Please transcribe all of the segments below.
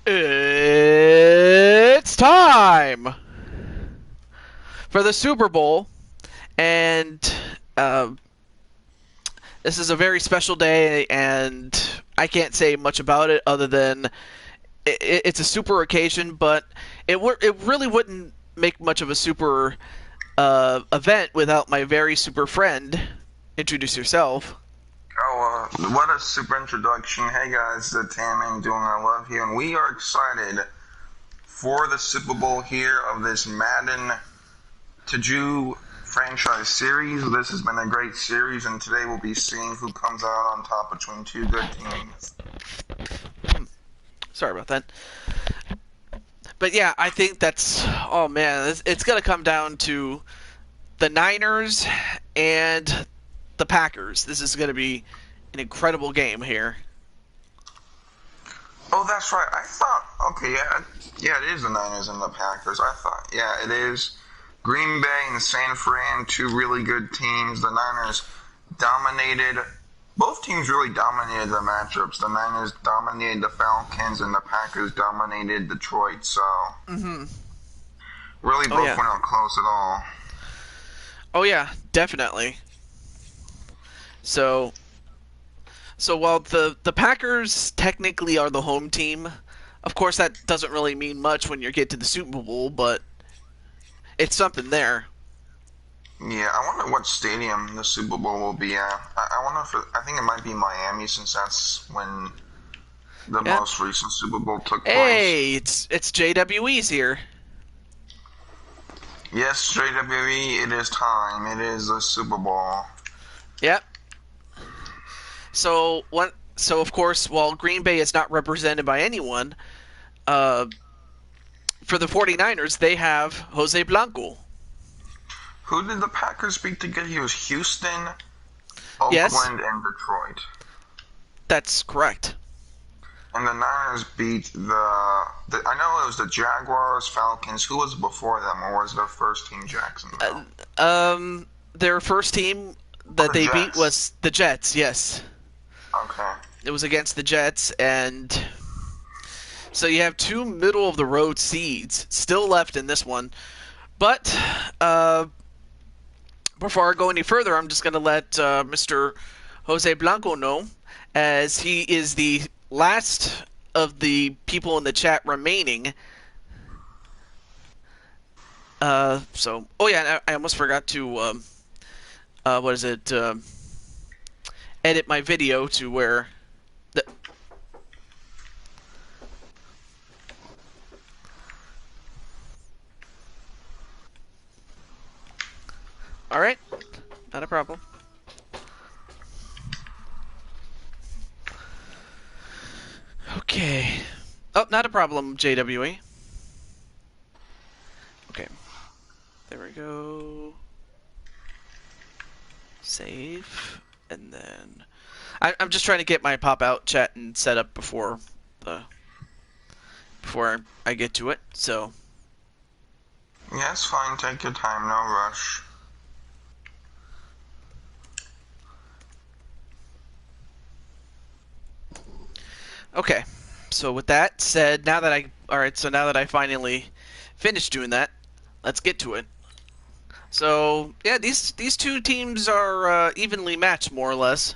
It's time for the Super Bowl, and uh, this is a very special day, and I can't say much about it other than it's a super occasion, but it really wouldn't make much of a super event without my very super friend. Introduce yourself. What a super introduction. Hey guys, Tammy doing our love here, and we are excited for the Super Bowl here of this Madden to Jew franchise series. This has been a great series, and today we'll be seeing who comes out on top between two good teams. Sorry about that. But yeah, I think that's, oh man, it's going to come down to the Niners and the Packers. This is going to be an incredible game here. Oh, that's right. I thought, okay, yeah, it is the Niners and the Packers. I thought, yeah, it is Green Bay and San Fran, two really good teams. The Niners dominated, both teams really dominated the matchups. The Niners dominated the Falcons, and the Packers dominated Detroit, so really both went out close at all. Oh yeah, definitely. So while the Packers technically are the home team, of course that doesn't really mean much when you get to the Super Bowl, but it's something there. Yeah, I wonder what stadium the Super Bowl will be at. I wonder if I think it might be Miami, since that's when the most recent Super Bowl took place. Hey, it's JWE's here. Yes, JWE, it is time. It is the Super Bowl. Yep. So of course, while Green Bay is not represented by anyone, for the 49ers, they have Jose Blanco. Who did the Packers beat to get here? It was Houston, Oakland, and Detroit. That's correct. And the Niners beat I know it was the Jaguars, Falcons. Who was before them, or was their first team Jacksonville? Their first team that they beat was the Jets, yes. Okay. It was against the Jets, and so you have two middle-of-the-road seeds still left in this one. But before I go any further, I'm just going to let Mr. Jose Blanco know, as he is the last of the people in the chat remaining. Oh yeah, I almost forgot to edit my video to where all right, not a problem. Okay. Oh, not a problem, JWE. Okay. There we go. Save. And then I'm just trying to get my pop-out chat and set up before I get to it, so. Yeah, it's fine. Take your time. No rush. Okay, so with that said, now that I finally finished doing that, let's get to it. So yeah, these two teams are evenly matched, more or less.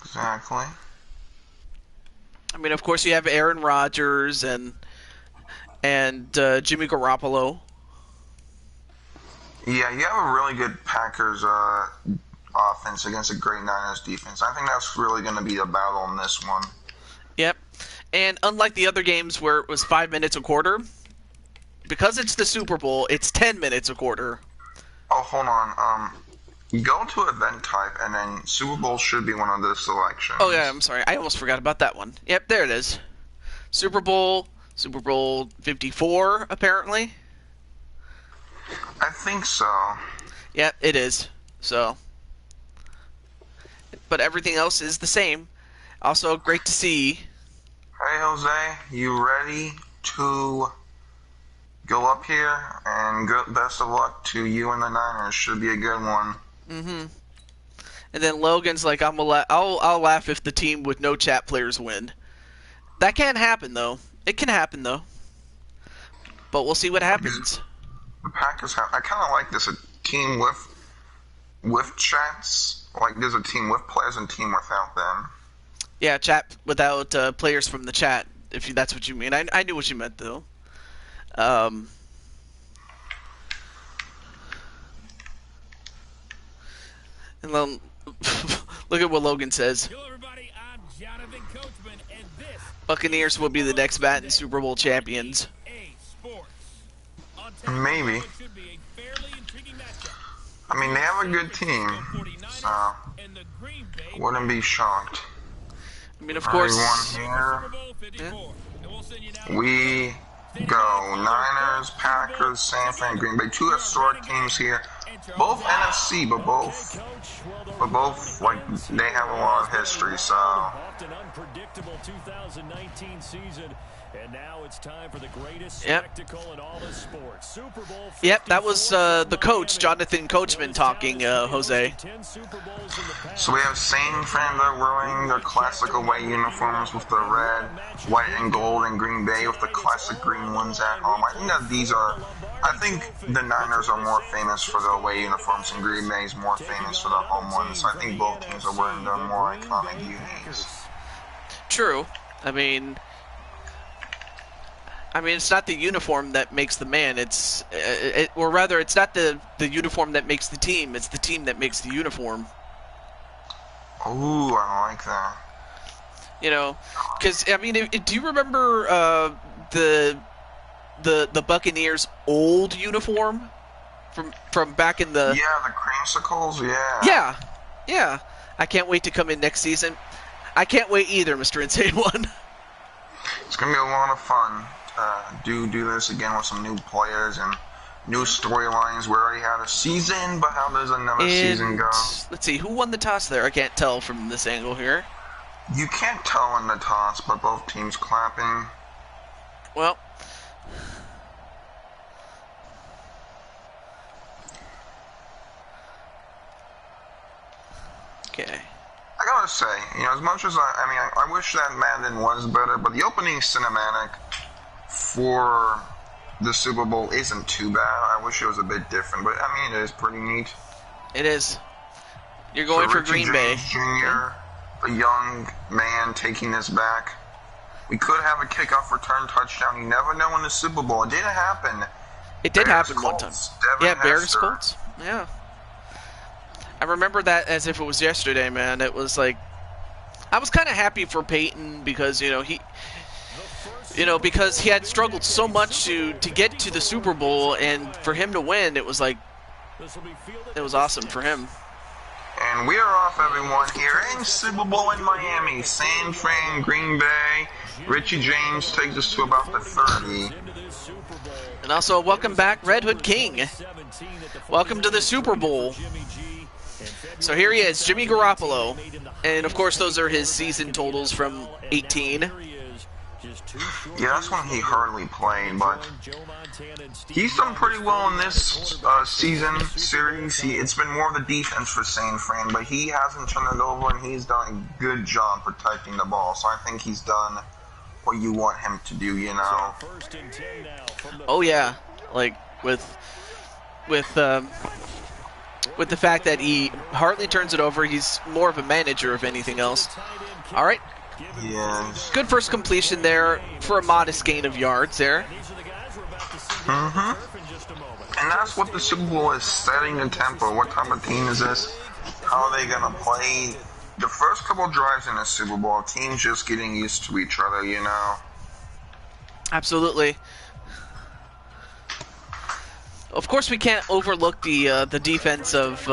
Exactly. I mean, of course, you have Aaron Rodgers and Jimmy Garoppolo. Yeah, you have a really good Packers offense against a great Niners defense. I think that's really going to be the battle in this one. Yep. And unlike the other games where it was 5 minutes a quarter, because it's the Super Bowl, it's 10 minutes a quarter. Oh, hold on. Go to event type, and then Super Bowl should be one of the selections. Oh yeah, I'm sorry. I almost forgot about that one. Yep, there it is. Super Bowl 54, apparently. I think so. Yep, it is. So. But everything else is the same. Also, great to see. Hey, Jose, you ready to go up here? And best of luck to you and the Niners. Should be a good one. Mm-hmm. And then Logan's like, I'll laugh if the team with no chat players win. That can happen, though. It can happen, though. But we'll see what happens. The Packers have. I kind of like this, a team with chats. Like, there's a team with players and a team without them. Yeah, chat without players from the chat, if that's what you mean. I knew what you meant, though. And then, look at what Logan says. Hello, everybody. I'm Jonathan Coachman, and this Buccaneers will be the next Madden Super Bowl champions. EA Sports. Maybe. It should be a fairly intriguing matchup. I mean, they have a good team, so And the Green Bay wouldn't be shocked. I mean, of course. Everyone here, Super Bowl 54. And we'll send you now. we go. Niners, Packers, San Fran, Green Bay. Two historic teams here. Both NFC, but both like they have a lot of history. So Often unpredictable 2019 season, and now it's time for the greatest spectacle in all of sports. Super Bowl. Yep, that was the coach, Jonathan Coachman, talking, Jose. So we have San Fran wearing their classic away uniforms with the red, white, and gold, and Green Bay with the classic green ones at home. I think that these are. I think the Niners are more famous for the away uniforms, and Green Bay is more famous for the home ones. So I think both teams are wearing their more iconic unis. True. I mean, it's not the uniform that makes the man. Or rather, it's not the uniform that makes the team. It's the team that makes the uniform. Ooh, I like that. You know, because I mean, do you remember the Buccaneers' old uniform from back in the? Yeah, the creamsicles. Yeah. Yeah. I can't wait to come in next season. I can't wait either, Mr. Insane One. It's gonna be a lot of fun. Do this again with some new players and new storylines. We already had a season, but how does another season go? Let's see, who won the toss there? I can't tell from this angle here. You can't tell in the toss, but both teams clapping. Well. Okay. I gotta say, as much as I wish that Madden was better, but the opening cinematic for the Super Bowl isn't too bad. I wish it was a bit different, but I mean, it is pretty neat. It is. You're going for Richie Green Bay. James Jr., a young man taking this back. We could have a kickoff return touchdown. You never know in the Super Bowl. It did happen. It did Bears, happen one time. Colts, Devin Bears, Hester. Colts. Yeah. I remember that as if it was yesterday, man. It was like, I was kind of happy for Peyton because because he had struggled so much to get to the Super Bowl, and for him to win, it was like, it was awesome for him. And we are off, everyone, here in Super Bowl in Miami. San Fran, Green Bay. Richie James takes us to about the 30. And also, welcome back, Red Hood King. Welcome to the Super Bowl. So here he is, Jimmy Garoppolo. And of course, those are his season totals from 18. Yeah, that's when he hardly played, but he's done pretty well in this season series. It's been more of the defense for San Fran, but he hasn't turned it over, and he's done a good job protecting the ball. So I think he's done what you want him to do, Oh yeah, like with the fact that he hardly turns it over, he's more of a manager of anything else. All right. Yes. Good first completion there for a modest gain of yards there. And that's what the Super Bowl is, setting the tempo. What type of team is this? How are they going to play? The first couple drives in the Super Bowl, teams just getting used to each other, Absolutely. Of course, we can't overlook the defense of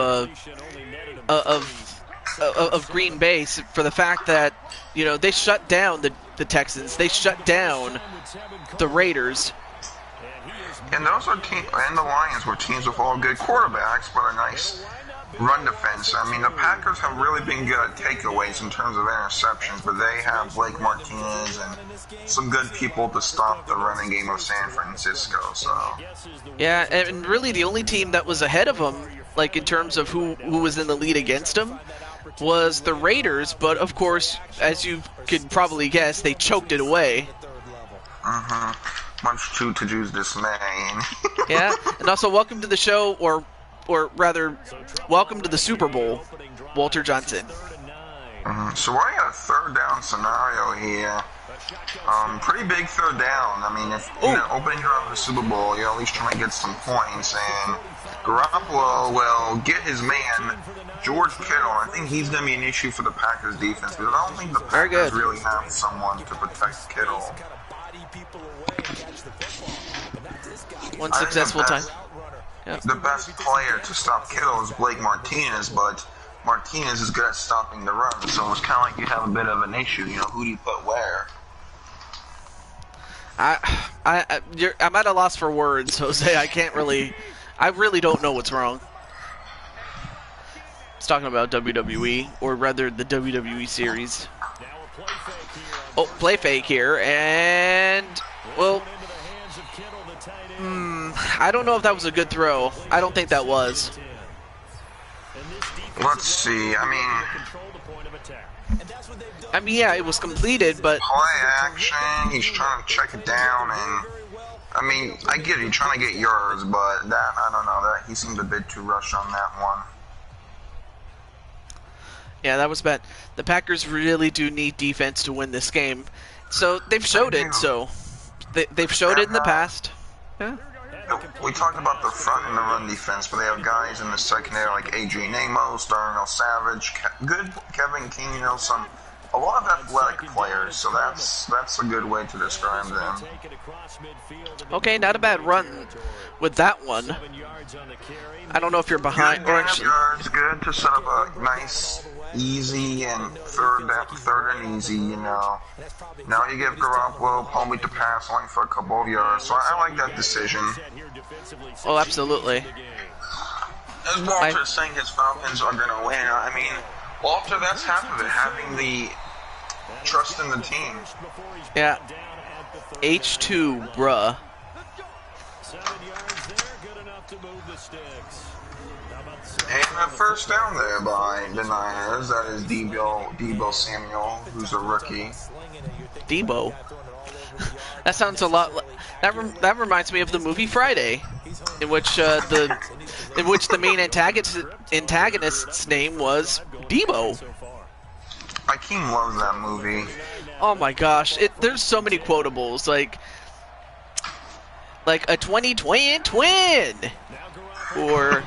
Green Bay for the fact that they shut down the Texans, they shut down the Raiders, and those are and the Lions were teams with all good quarterbacks, but a nice run defense. I mean, the Packers have really been good at takeaways in terms of interceptions, but they have Blake Martinez and some good people to stop the running game of San Francisco. So yeah, and really the only team that was ahead of them, like in terms of who was in the lead against them, was the Raiders, but of course, as you could probably guess, they choked it away. Much to Taju's dismay. Yeah, and also welcome to the show, or rather, welcome to the Super Bowl, Walter Johnson. So we're in a third down scenario here. Pretty big third down. I mean, if opening drive of the Super Bowl, you're at least trying to get some points, and Garoppolo will get his man, George Kittle. I think he's going to be an issue for the Packers defense, because I don't think the Packers really have someone to protect Kittle. One successful time. Yep. The best player to stop Kittle is Blake Martinez, but Martinez is good at stopping the run, so it's kind of like you have a bit of an issue. You know, who do you put where? I'm at a loss for words, Jose. I really don't know what's wrong. It's talking about WWE, or rather the WWE series. Oh, play fake here, and, well, I don't know if that was a good throw. I don't think that was. Let's see, I mean, yeah, it was completed, but... Play action, he's trying to check it down, and... I mean, I get it, you're trying to get yards, but that, I don't know, that he seemed a bit too rushed on that one. Yeah, that was bad. The Packers really do need defense to win this game. So, they've showed it, so... They've showed it in the past. Yeah. We talked about the front and the run defense, but they have guys in the secondary like Adrian Amos, Darnell Savage, good Kevin King, you know, a lot of athletic players, so that's a good way to describe them. Okay, not a bad run with that one. I don't know if you're behind or actually... Yards, good to set up a nice, easy, and third and easy, you know. Now you give Garoppolo Palmy to pass only for a couple of yards, so I like that decision. Oh, absolutely. As Walter's saying, his Falcons are going to win. I mean, Walter, that's half of it, having the trust in the team. Yeah. H2, bruh. And a first down there by the Niners. That is Debo Samuel, who's a rookie. Debo? That sounds a lot... That reminds me of the movie Friday, in which the main antagonist's name was Debo. Akeem loves that movie. Oh my gosh, there's so many quotables, like a 20-twin twin, or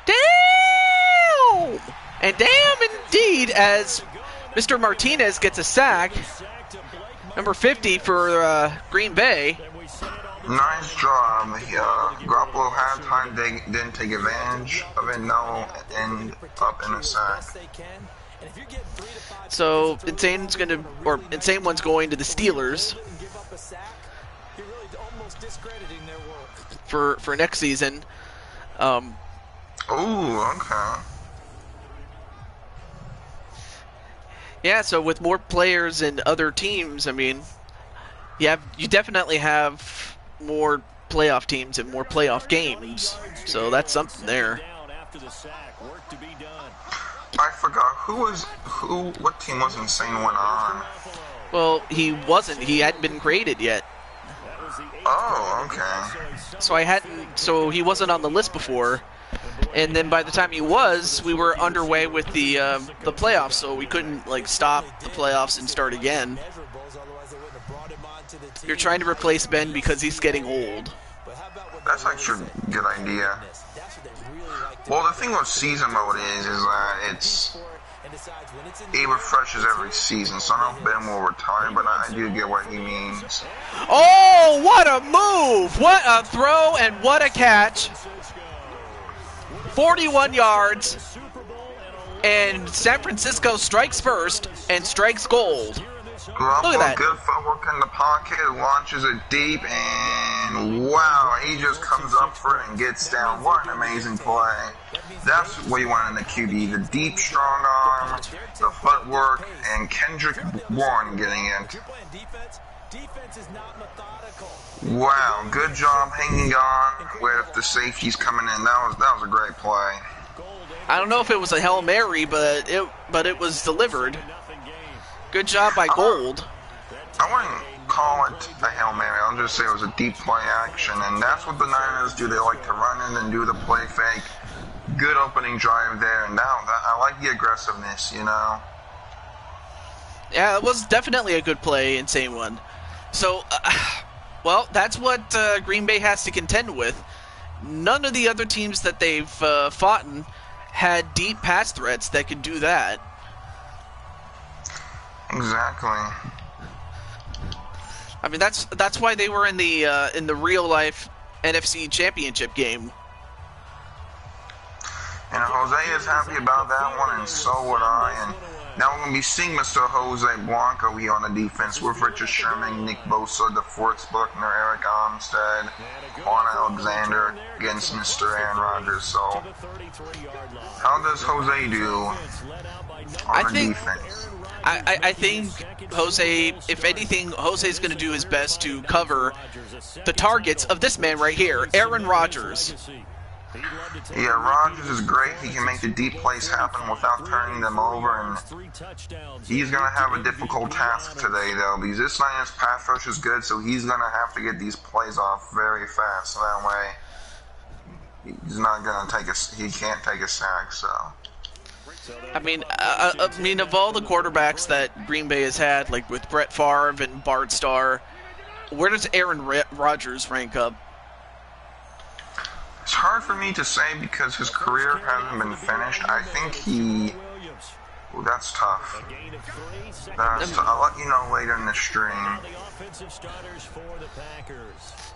damn, and damn indeed, as Mr. Martinez gets a sack, number 50 for Green Bay. Nice job. Garoppolo had time, didn't take advantage of it, no, end up in a sack. So Insane One's going to the Steelers for next season. Ooh, okay. Yeah, so with more players and other teams, I mean, you definitely have more playoff teams and more playoff games, so that's something there. I forgot what team was Insane One on? Well, he wasn't. He hadn't been created yet. Oh, okay. So he wasn't on the list before, and then by the time he was, we were underway with the playoffs, so we couldn't stop the playoffs and start again. You're trying to replace Ben because he's getting old. That's actually a good idea. Well, the thing with season mode is that it refreshes every season, so I know Ben will retire, but I do get what he means. Oh, what a move! What a throw and what a catch! 41 yards, and San Francisco strikes first and strikes gold. Look at that. Good footwork in the pocket, launches it deep, and wow, he just comes up for it and gets down. What an amazing play. That's what you want in the QB, the deep, strong arm, the footwork, and Kendrick Bourne getting it. Wow, good job hanging on with the safeties coming in. That was a great play. I don't know if it was a Hail Mary, but it was delivered. Good job by Gold. I wouldn't call it a Hail Mary. I'll just say it was a deep play action, and that's what the Niners do. They like to run in and do the play fake. Good opening drive there, and now I like the aggressiveness, you know. Yeah, it was definitely a good play, insane one. So, well, that's what Green Bay has to contend with. None of the other teams that they've fought in had deep pass threats that could do that. Exactly. I mean, that's why they were in the real life NFC Championship game. And Jose is happy about that one, and so would I. And now we're going to be seeing Mr. Jose Blanco here on the defense with Richard Sherman, Nick Bosa, DeForest Buckner, Eric Armstead, Juan Alexander against Mr. Aaron Rodgers. So, how does Jose do on the defense? I think Jose, if anything, Jose's going to do his best to cover the targets of this man right here, Aaron Rodgers. Yeah, Rodgers is great. He can make the deep plays happen without turning them over, and he's going to have a difficult task today, though, because this Niners pass rush is good, so he's going to have to get these plays off very fast. So that way, he's not going to he can't take a sack, so. I mean, of all the quarterbacks that Green Bay has had, like with Brett Favre and Bart Starr, where does Aaron Rodgers rank up? It's hard for me to say because his career hasn't been finished. I think he... Ooh, that's tough. I'll let you know later in the stream.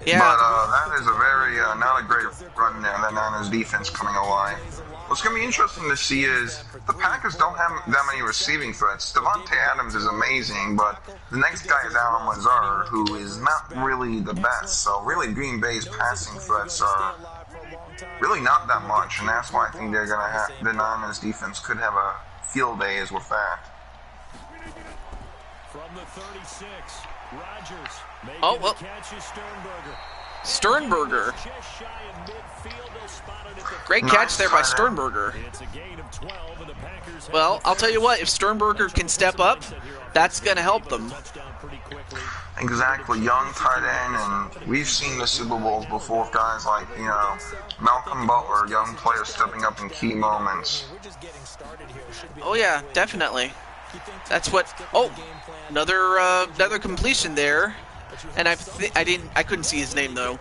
Yeah. But that is a very, not a great run there. That Niners defense coming alive. What's going to be interesting to see is the Packers don't have that many receiving threats. Devontae Adams is amazing, but the next guy is Allen Lazard, who is not really the best. So really Green Bay's passing threats are really not that much, and that's why I think they're going to have the Niners defense could have a field day as with that. From the 36, Rodgers making well. the catch is Sternberger. Great catch there by Sternberger. It's a gain of 12, and the Packers Well, I'll tell you what, if Sternberger can step up, that's going to help them. Exactly, young tight end, and we've seen the Super Bowls before with guys like, you know, Malcolm Butler, young players stepping up in key moments. Oh yeah, definitely. That's what. Oh, another completion there, and I couldn't see his name though.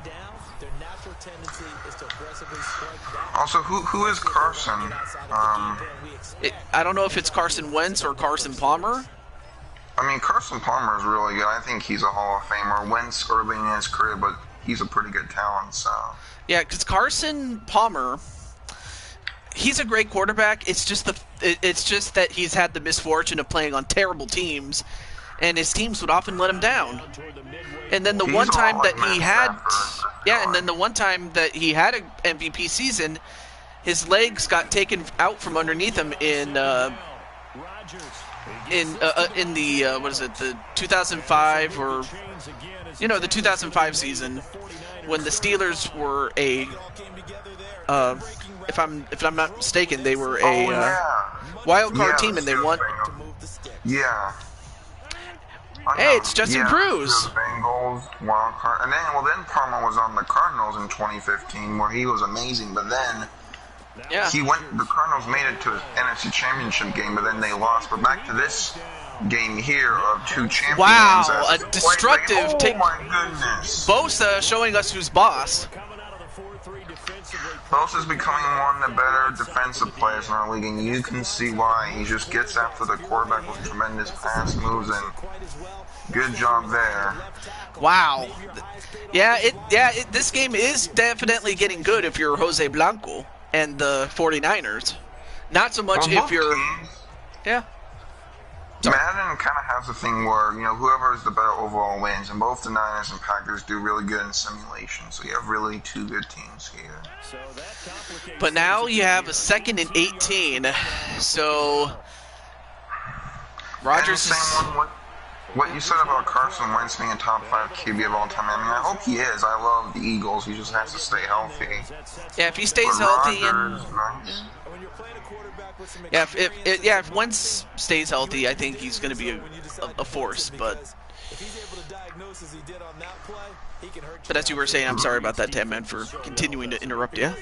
Also, who is Carson? I don't know if it's Carson Wentz or Carson Palmer. I mean, Carson Palmer is really good. I think he's a Hall of Famer. Wentz early in his career, but he's a pretty good talent, so. Yeah, because Carson Palmer, he's a great quarterback. It's just that he's had the misfortune of playing on terrible teams, and his teams would often let him down. And then the one time that he had, and then the one time that he had an MVP season, his legs got taken out from underneath him in the what is it, the 2005 or the 2005 season when the Steelers were a if I'm not mistaken, they were a wild card team and they won. Yeah. Hey, it's Justin Cruz. Bengals wild card, and then Palmer was on the Cardinals in 2015 where he was amazing, but then. Yeah. The Cardinals made it to the NFC Championship game, but then they lost. But back to this game here of two champions. Wow, a destructive take. Oh my goodness. Bosa showing us who's boss. Bosa's becoming one of the better defensive players in our league, and you can see why. He just gets after the quarterback with tremendous pass moves, and good job there. Wow. This game is definitely getting good if you're Jose Blanco and the 49ers. Not so much if you're... Yeah. Madden kind of has a thing where, whoever is the better overall wins, and both the Niners and Packers do really good in simulation, so you have really two good teams here. But now you have a 2nd and 18, so... Rodgers is... What you said about Carson Wentz being a top 5 QB of all time, I mean, I hope he is. I love the Eagles. He just has to stay healthy. Yeah, if he stays healthy and... Yeah, if Wentz stays healthy, I think he's going to be a force. But as you were saying, I'm sorry about that, Tam Man, for continuing to interrupt you.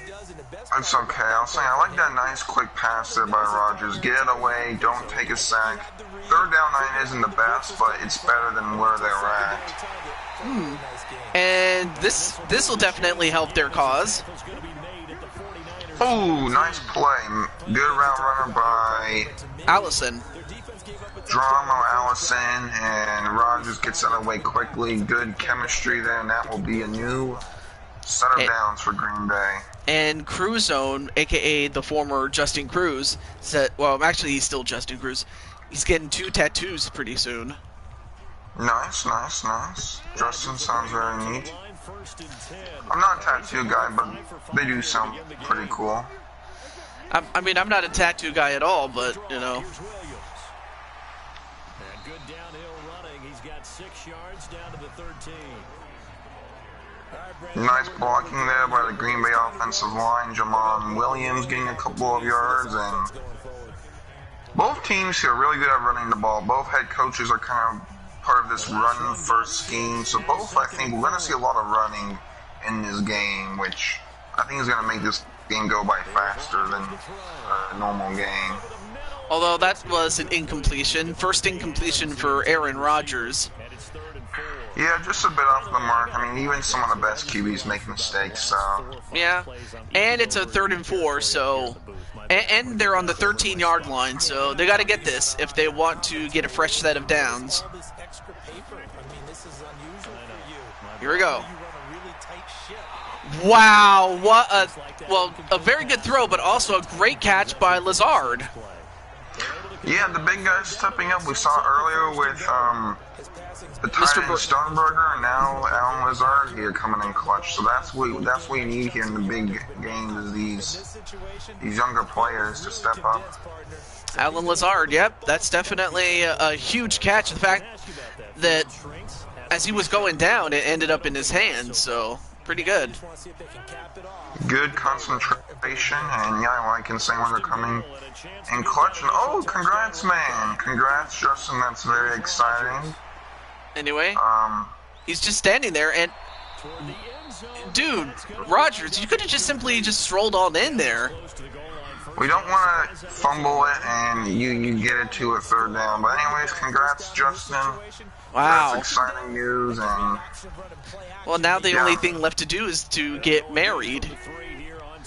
It's okay. I was saying, I like that nice quick pass there by Rodgers. Get it away. Don't take a sack. Third down 9 isn't the best, but it's better than where they're at. And this will definitely help their cause. Oh, nice play. Good route runner by Allison. Drama Allison, and Rodgers gets out of the way quickly. Good chemistry there, and that will be a new set of downs for Green Bay. And Cruzone, a.k.a. the former Justin Cruz, said, well, actually, he's still Justin Cruz. He's getting 2 tattoos pretty soon. Nice. Justin sounds very neat. I'm not a tattoo guy, but they do sound pretty cool. I mean, I'm not a tattoo guy at all, but, you know. And good downhill running. He's got 6 yards down to the 13. Nice blocking there by the Green Bay offensive line. Jamon Williams getting a couple of yards, and both teams here are really good at running the ball. Both head coaches are kind of part of this run-first scheme, so both, I think, we're going to see a lot of running in this game, which I think is going to make this game go by faster than a normal game. Although that was an incompletion. First incompletion for Aaron Rodgers. Yeah, just a bit off the mark. I mean, even some of the best QBs make mistakes, so. Yeah, and it's a 3rd and 4, so. And they're on the 13-yard line, so they got to get this if they want to get a fresh set of downs. Here we go. Wow, what a very good throw, but also a great catch by Lazard. Yeah, the big guy stepping up. We saw earlier with the tight end Sternberger, and now Alan Lazard here coming in clutch. So that's what you need here in the big games, is these younger players to step up. Alan Lazard, yep, that's definitely a huge catch. The fact that as he was going down, it ended up in his hands, so pretty good. Good concentration, and yeah, I can say when they're coming in clutch. And oh, congrats, man! Congrats, Justin. That's very exciting. Anyway, he's just standing there, and dude, Rodgers, you could have just simply strolled on in there. We don't want to fumble it, and you get it to a 3rd down. But anyways, congrats, Justin. Wow. That's exciting news, and well, now the only thing left to do is to get married.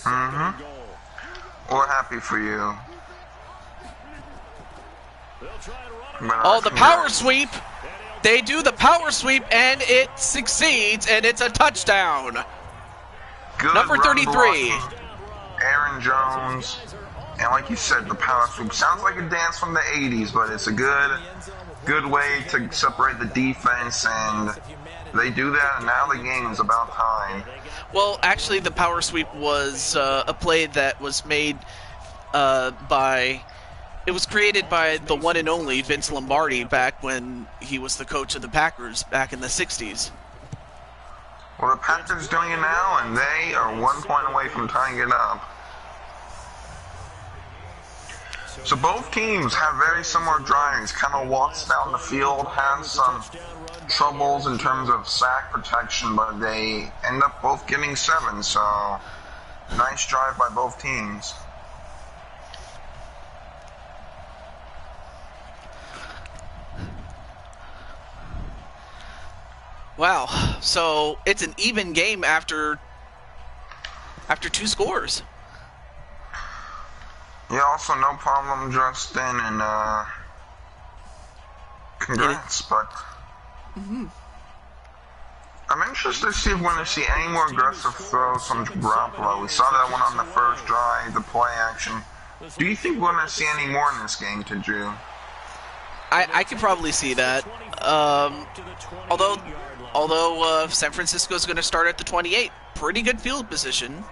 We're happy for you. Oh, the power sweep. They do the power sweep, and it succeeds, and it's a touchdown. Good Number 33. Aaron Jones. And like you said, the power sweep sounds like a dance from the 80s, but it's a good way to separate the defense, and they do that, and now the game is about time. Well, actually, the power sweep was a play that was made by... It was created by the one and only Vince Lombardi back when he was the coach of the Packers back in the 60s. Well, the Packers doing it now, and they are 1 point away from tying it up. So both teams have very similar drives, kind of walks down the field, has some troubles in terms of sack protection, but they end up both getting 7, so nice drive by both teams. Wow, so it's an even game after 2 scores. Yeah, also no problem, Justin, and congrats, but I'm interested to see if we're going to see any more aggressive throws from Garoppolo. We saw that one on the first drive, the play action. Do you think we're going to see any more in this game, Drew? I could probably see that. Although San Francisco is going to start at the 28. Pretty good field position.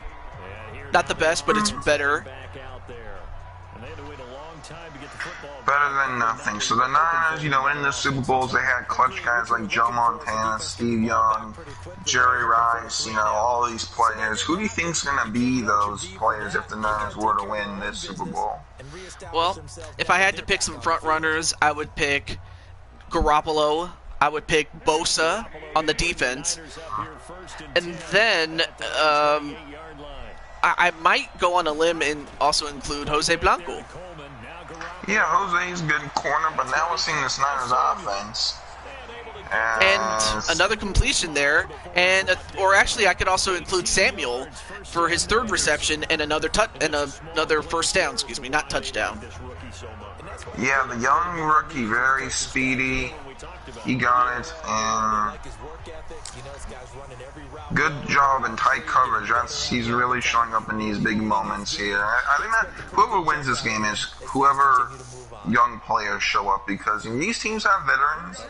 Not the best, but it's better. Better than nothing. So the Niners, you know, in the Super Bowls, they had clutch guys like Joe Montana, Steve Young, Jerry Rice, you know, all these players. Who do you think's going to be those players if the Niners were to win this Super Bowl? Well, if I had to pick some front runners, I would pick Garoppolo. I would pick Bosa on the defense. And then I might go on a limb and also include Jose Blanco. Yeah, Jose's good corner, but now we're seeing this Niners offense. And another completion there, or actually I could also include Samuel for his third reception and another first down, excuse me, not touchdown. Yeah, the young rookie, very speedy. He got it, and good job in tight coverage. He's really showing up in these big moments here. I think that whoever wins this game is whoever young players show up, because these teams have veterans,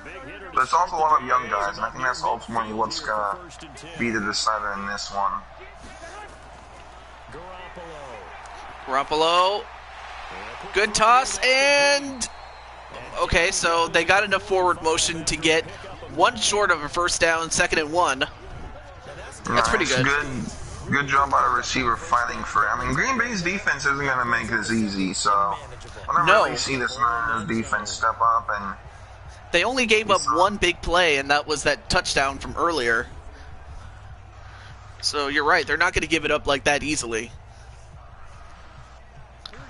but it's also a lot of young guys, and I think that's ultimately what's going to be the decider in this one. Garoppolo. Good toss, and okay, so they got enough forward motion to get one short of a first down, 2nd and 1. That's pretty good. Good job by the receiver fighting for it. I mean, Green Bay's defense isn't going to make this easy, so I don't really see this Niners defense step up. And they only gave up one big play, and that was that touchdown from earlier. So you're right, they're not going to give it up like that easily.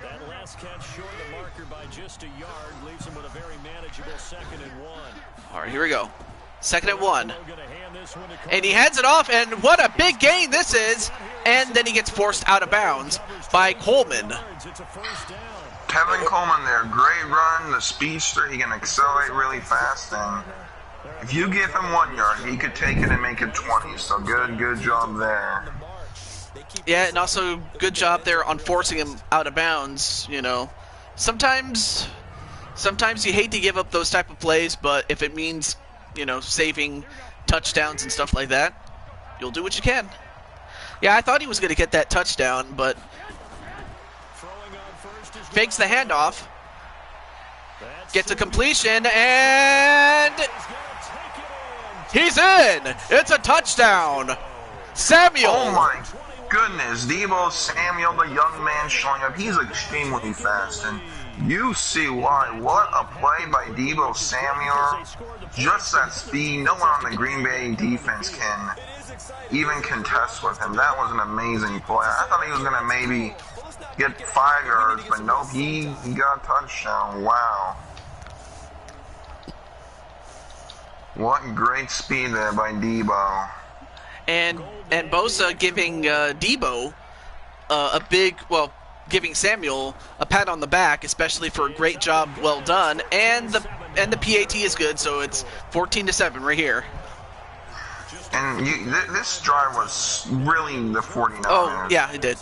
That last catch short of the marker by just a yard leaves him with a very manageable 2nd and 1. All right, here we go. 2nd and 1. And he hands it off, and what a big gain this is. And then he gets forced out of bounds by Coleman. Kevin Coleman there, great run, the speedster. He can accelerate really fast, and if you give him 1 yard, he could take it and make it 20. So good job there. Yeah, and also good job there on forcing him out of bounds. You know, sometimes you hate to give up those type of plays, but if it means, you know, saving touchdowns and stuff like that, you'll do what you can. Yeah, I thought he was going to get that touchdown, but fakes the handoff, gets a completion, and he's in. It's a touchdown. Samuel. Oh my goodness, Deebo Samuel, the young man showing up. He's extremely fast, and you see why. What a play by Deebo Samuel. Just that speed. No one on the Green Bay defense can even contest with him. That was an amazing play. I thought he was going to maybe get 5 yards, but nope, he got a touchdown. Wow. What great speed there by Deebo. And Bosa giving Deebo giving Samuel a pat on the back, especially for a great job, well done. And the PAT is good, so it's 14-7 right here. And this drive was really the 49ers. Oh yeah, it did.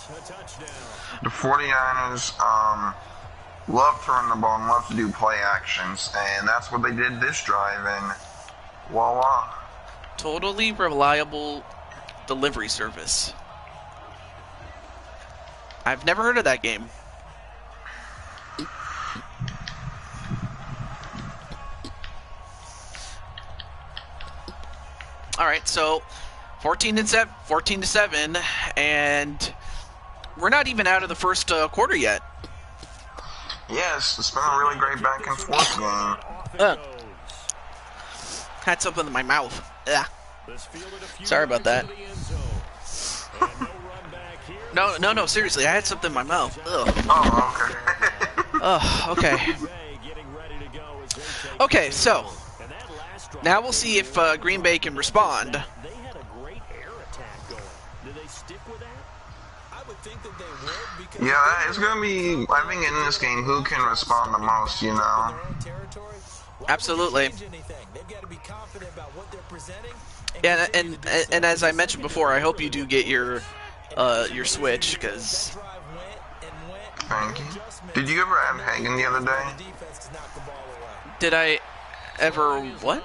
The 49ers love throwing the ball and love to do play actions, and that's what they did this drive. And voila. Totally reliable delivery service. I've never heard of that game. All right, so 14-7, and we're not even out of the first quarter yet. Yes, it's been a really great back and forth game. Had something in my mouth. Ugh. Sorry about that. No, seriously, I had something in my mouth. Ugh. Oh, okay. Okay. Okay, so now we'll see if Green Bay can respond. Yeah, it's going to be, I think, in this game, who can respond the most, you know? Absolutely. Yeah, and as I mentioned before, I hope you do get your Switch, because... Thank you. Did you ever add Hagen the other day? Did I ever... what?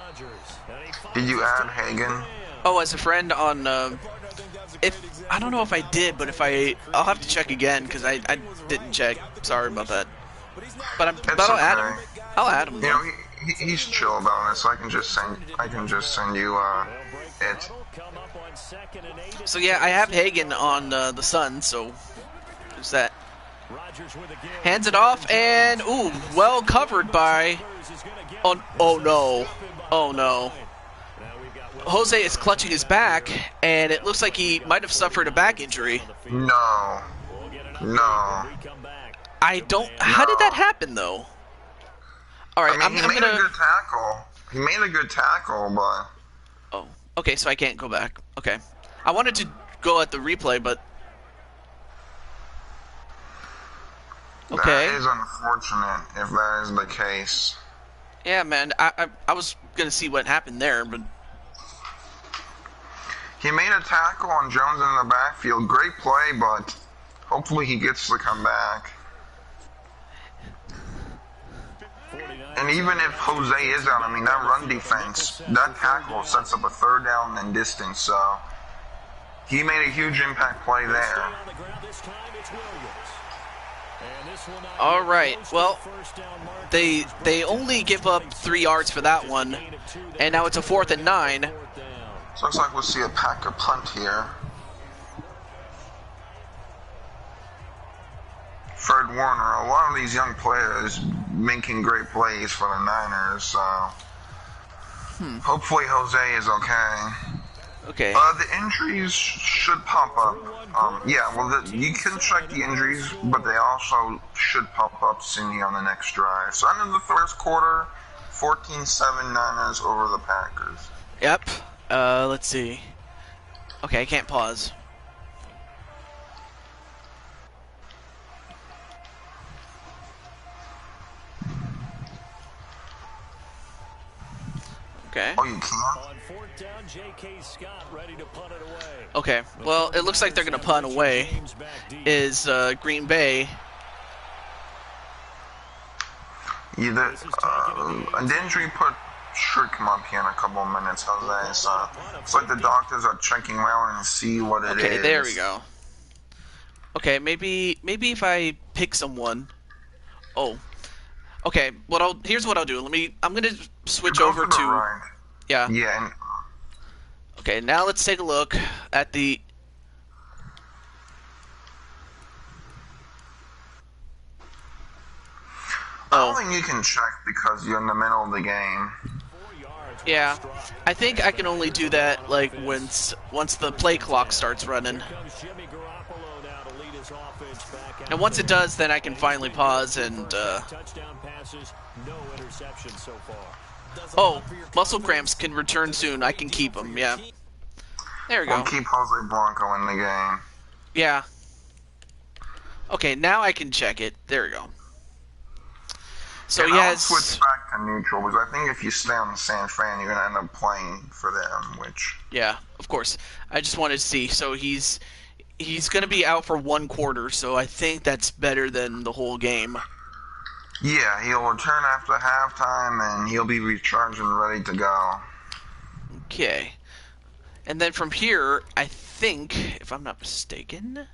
Did you add Hagen? Oh, as a friend on... if I don't know if I did, but if I'll have to check again, because I didn't check. Sorry about that. But It's I'll add okay. him. I'll add him You though. know, he's chill about it, so I can just send you it. So yeah, I have Hagen on the Sun, so there's that. Hands it off, and ooh, well covered by. Oh no, oh no. Jose is clutching his back, and it looks like he might have suffered a back injury. No, no. I don't. How did that happen though? All right, I mean, he I'm made gonna. a good tackle. He made a good tackle, but Oh, okay, so I can't go back. Okay, I wanted to go at the replay, but okay. that is unfortunate if that is the case. Yeah, man, I was gonna see what happened there, but He made a tackle on Jones in the backfield. Great play, but hopefully he gets to come back. And even if Jose is out, I mean, that run defense, that tackle sets up a third down and distance, so he made a huge impact play there. all right. Well, they only give up 3 yards for that one, and now it's a 4th and 9. So looks like we'll see a Packer punt here. Fred Warner, a lot of these young players making great plays for the Niners, so hopefully Jose is okay. Okay. The injuries should pop up. Yeah, well, you can check the injuries, but they also should pop up soon on the next drive. So end of the first quarter, 14-7 Niners over the Packers. Yep. Let's see. Okay, I can't pause. Okay. Oh, you can't? Okay. Well, it looks like they're gonna punt away. Is Green Bay? Either an injury should come up here in a couple of minutes, Jose. So it's like the doctors are checking around and see what it is. Okay, there we go. Okay, maybe if I pick someone. Oh. Okay. Here's what I'll do. I'm gonna switch over to. Right. Yeah. Yeah. And Okay, now let's take a look at the. I don't think you can check because you're in the middle of the game. Yeah, I think I can only do that like once the play clock starts running. And once it does, then I can finally pause and. Oh, muscle cramps can return soon. I can keep them. Yeah. There we go. We'll keep Jose Blanco in the game. Yeah. Okay, now I can check it. There we go. So and yes. I'll switch back to neutral because I think if you stay on San Fran, you're gonna end up playing for them. Which. Yeah, of course. I just wanted to see. So he's gonna be out for 1 quarter. So I think that's better than the whole game. Yeah, he'll return after halftime and he'll be recharged and ready to go. Okay. And then from here, I think, if I'm not mistaken.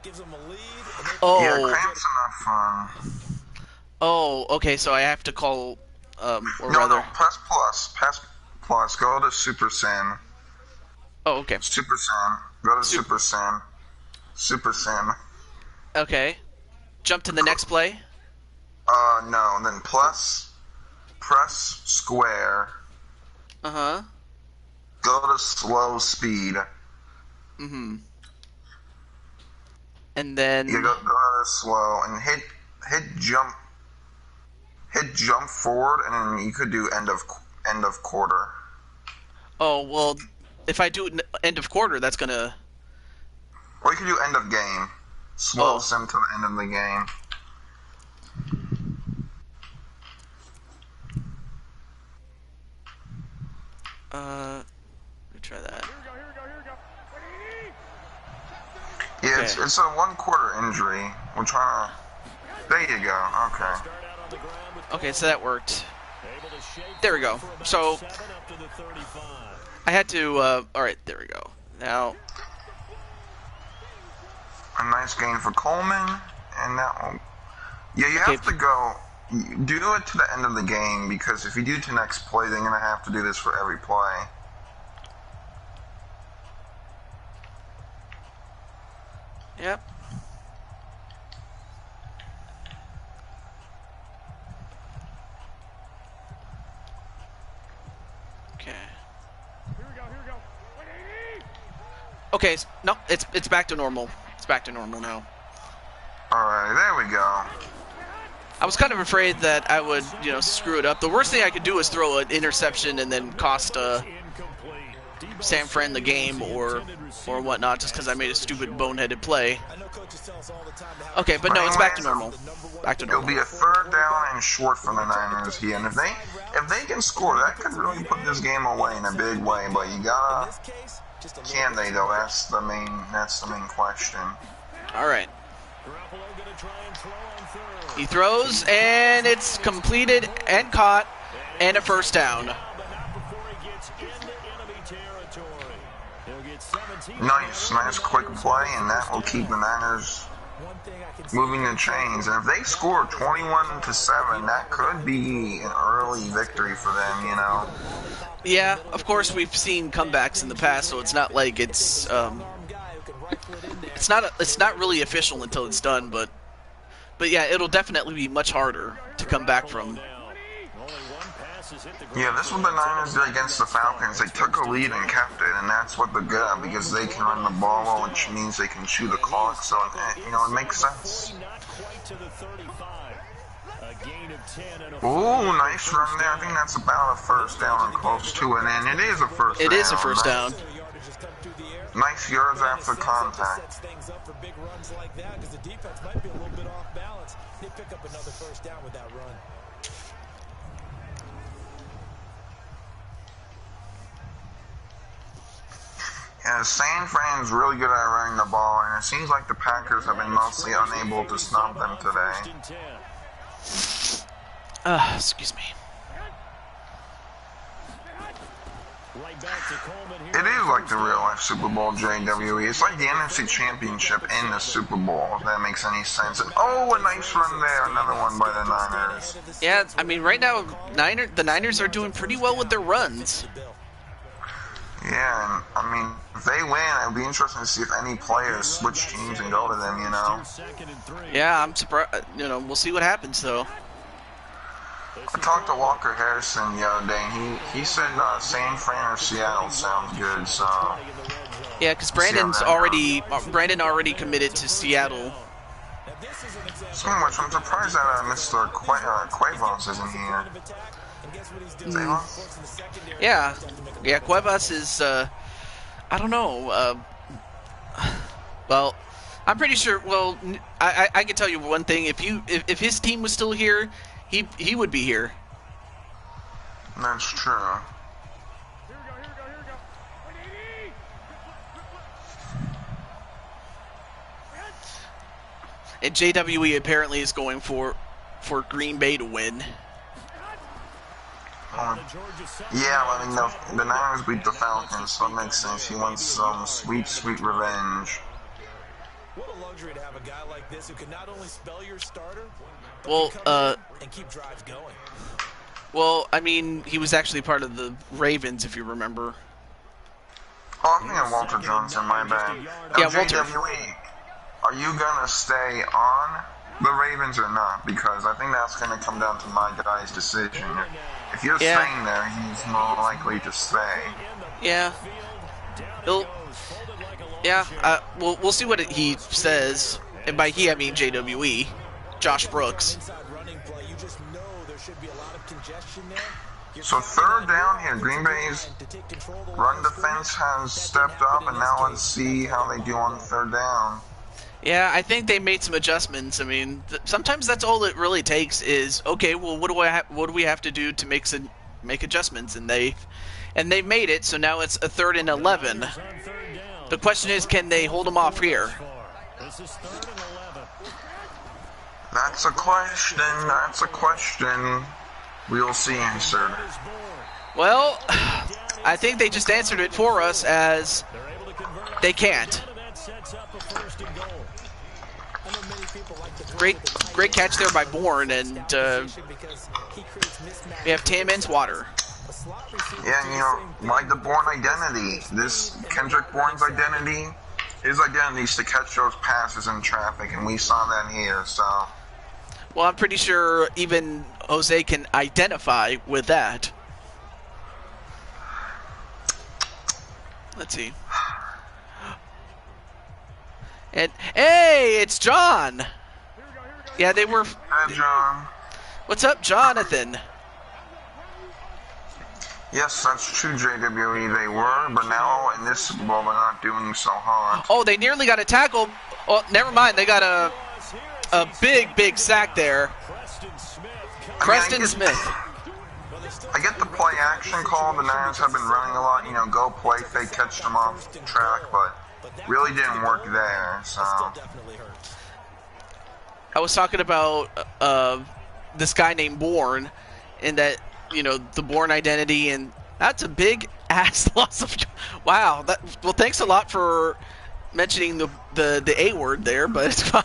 Gives them a lead. Oh. Yeah, cramps enough fun. Oh, okay, so I have to call, or No, rather. press plus, go to Super Sim. Oh, okay. Super Sim, go to Super Sim. Super Sim. Okay. Jump to the next play. No, then plus, press square, Uh-huh. go to slow speed. Mm-hmm. And then. You go to slow and hit jump forward, and then you could do end of quarter. Oh, well, if I do end of quarter, that's gonna. Or you could do end of game. Slow Oh. sim to the end of the game. Let me try that. Yeah, Okay. it's a 1 quarter injury. We're trying to. There you go. Okay. Okay, so that worked. There we go. So I had to. All right, there we go. Now, a nice gain for Coleman, and that will... Yeah, you have to go... Do it to the end of the game, because if you do to next play, they're going to have to do this for every play. yep. Okay. Okay, no, it's back to normal. It's back to normal now. Alright, there we go. I was kind of afraid that I would, screw it up. The worst thing I could do is throw an interception and then cost San Fran the game or whatnot, just because I made a stupid boneheaded play. Okay, but no, it's back to normal. Back to normal. It'll be a third down and short for the Niners here, and if they can score, that could really put this game away in a big way. But you gotta, can they though? That's the main question. All right. He throws, and it's completed and caught, and a first down. Nice quick play, and that will keep the Niners moving the chains. And if they score 21-7, that could be an early victory for them, Yeah, of course we've seen comebacks in the past, so it's not like it's not really official until it's done, but yeah, it'll definitely be much harder to come back from. Yeah, this is what the Niners did against the Falcons. They took a lead and kept it, and that's what they're good at, because they can run the ball well, which means they can chew the clock, so, it makes sense. Ooh, nice run there. I think that's about a first down or close to it, and it is a first down. It is a first down. Nice yards after contact. Yeah, San Fran's really good at running the ball, and it seems like the Packers have been mostly unable to stop them today. Excuse me. It is like the real life Super Bowl, JWE. It's like the NFC Championship in the Super Bowl, if that makes any sense. And a nice run there, another one by the Niners. Yeah, I mean, right now, the Niners are doing pretty well with their runs. Yeah, and I mean, if they win, it'll be interesting to see if any players switch teams and go to them, Yeah, I'm surprised. We'll see what happens, though. I talked to Walker Harrison the other day, and he said San Fran or Seattle sounds good, so... Yeah, because Brandon already committed to Seattle. So much, I'm surprised that Mr. Cuevas isn't here. Yeah, Cuevas is, I don't know, well, I'm pretty sure, well, I can tell you one thing, if his team was still here, he would be here. That's true. And JWE apparently is going for Green Bay to win. Yeah, I mean, the Niners beat the Falcons, so it makes sense. He wants some sweet revenge. What a luxury to have a guy like this who can not only spell your starter, well, and keep drives going. Well, I mean, he was actually part of the Ravens, if you remember. Oh, I'm thinking Walter Johnson, my bad. Yeah, Walter. JWE, are you going to stay on the Ravens or not? Because I think that's going to come down to my guy's decision. If you're staying there, he's more likely to stay. Yeah. We'll see what he says. And by he, I mean JWE. Josh Brooks. So third down here, Green Bay's run defense has stepped up, and now let's see how they do on third down. Yeah, I think they made some adjustments. I mean, sometimes that's all it really takes is, okay, well, what do we have to do to make adjustments? And they've made it. So now it's a 3rd and 11. The question is, can they hold them off here? That's a question. That's a question. We'll see answered. Well, I think they just answered it for us as They can't. Great catch there by Bourne, and we have Taman's water. Yeah, you know, like the Bourne identity. This Kendrick Bourne's identity, his identity is to catch those passes in traffic, and we saw that here, so. Well, I'm pretty sure even Jose can identify with that. Let's see. And hey, it's Jon. Yeah, they were. Hey, Jon. What's up, Jonathan? Yes, that's true, JWE. They were, but now in this Super Bowl, they're not doing so hard. Oh, they nearly got a tackle. Oh, never mind. They got a big sack there. Preston Smith. I get the play action call. The Niners have been running a lot. You know, go play fake, catch them off track, but really didn't work there. So I was talking about this guy named Bourne, and that, you know, the Bourne identity, and that's a big ass loss of. Wow. Well, thanks a lot for mentioning the A word there, but it's fine.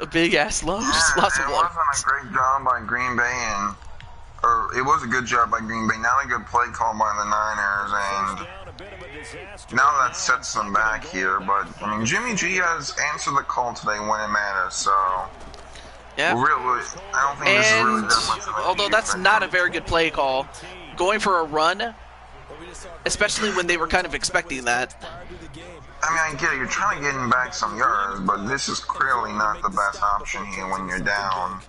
A big ass loss of it wasn't a great job by Green Bay, or it was a good job by Green Bay. Not a good play call by the Niners, and now that sets them back here. But I mean, Jimmy G has answered the call today when it matters. So yeah, really, I don't think this is really that much of a although that's not a very good play call, going for a run, especially when they were kind of expecting that. I mean, I get it. You're trying to get him back some yards, but this is clearly not the best option here when you're down.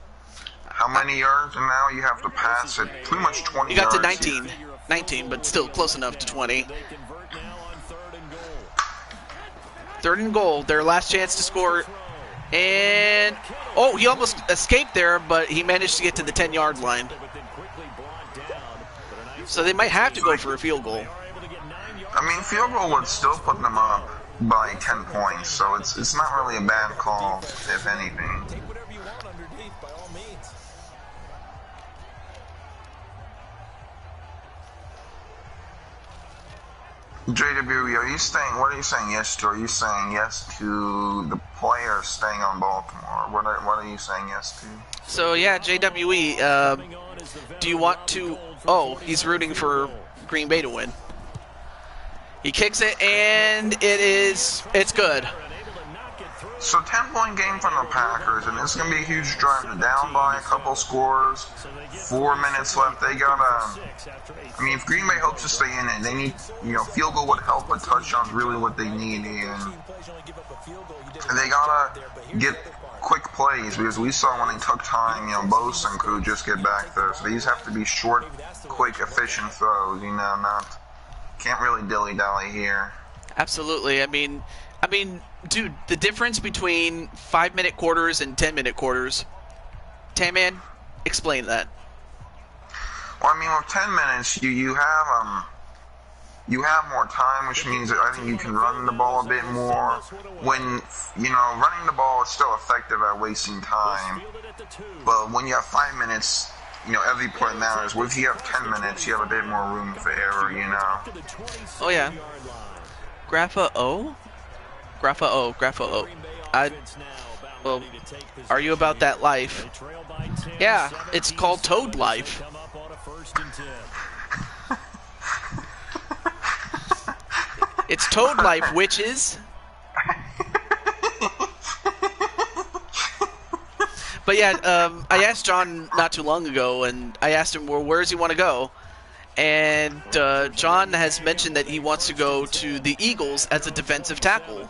How many yards? And now you have to pass it pretty much 20 yards. You got to 19, but still close enough to 20. Third and goal, their last chance to score. And, oh, he almost escaped there, but he managed to get to the 10-yard line. So they might have to go for a field goal. I mean, field goal would still put them up by 10 points, so it's not really a bad call, if anything. Take whatever you want underneath, by all means. JW, what are you saying yes to? Are you saying yes to the player staying on Baltimore? What are you saying yes to? So, yeah, JWE, do you want to... Oh, he's rooting for Green Bay to win. He kicks it, and it's good. So 10-point game from the Packers, and it's going to be a huge drive. They're down by a couple scores. 4 minutes left. They got I mean, if Green Bay hopes to stay in it, they need, you know, field goal would help, but touchdowns really what they need. And they got to get quick plays, because we saw when they took time, you know, Bosa and crew just get back there. So these have to be short, quick, efficient throws, you know, can't really dilly-dally here. Absolutely. I mean, dude, the difference between 5-minute quarters and 10-minute quarters. Tan-Man, explain that. Well, I mean, with 10 minutes, you have more time, which means that I think you can run the ball a bit more. When, you know, running the ball is still effective at wasting time. But when you have 5 minutes, you know, every play matters. What if you have 10 minutes, you have a bit more room for error, you know? Oh, yeah. Grapha O? Well, are you about that life? Yeah, it's called Toad Life. It's Toad Life, witches. But yeah, I asked Jon not too long ago, and I asked him, well, where does he want to go? And Jon has mentioned that he wants to go to the Eagles as a defensive tackle.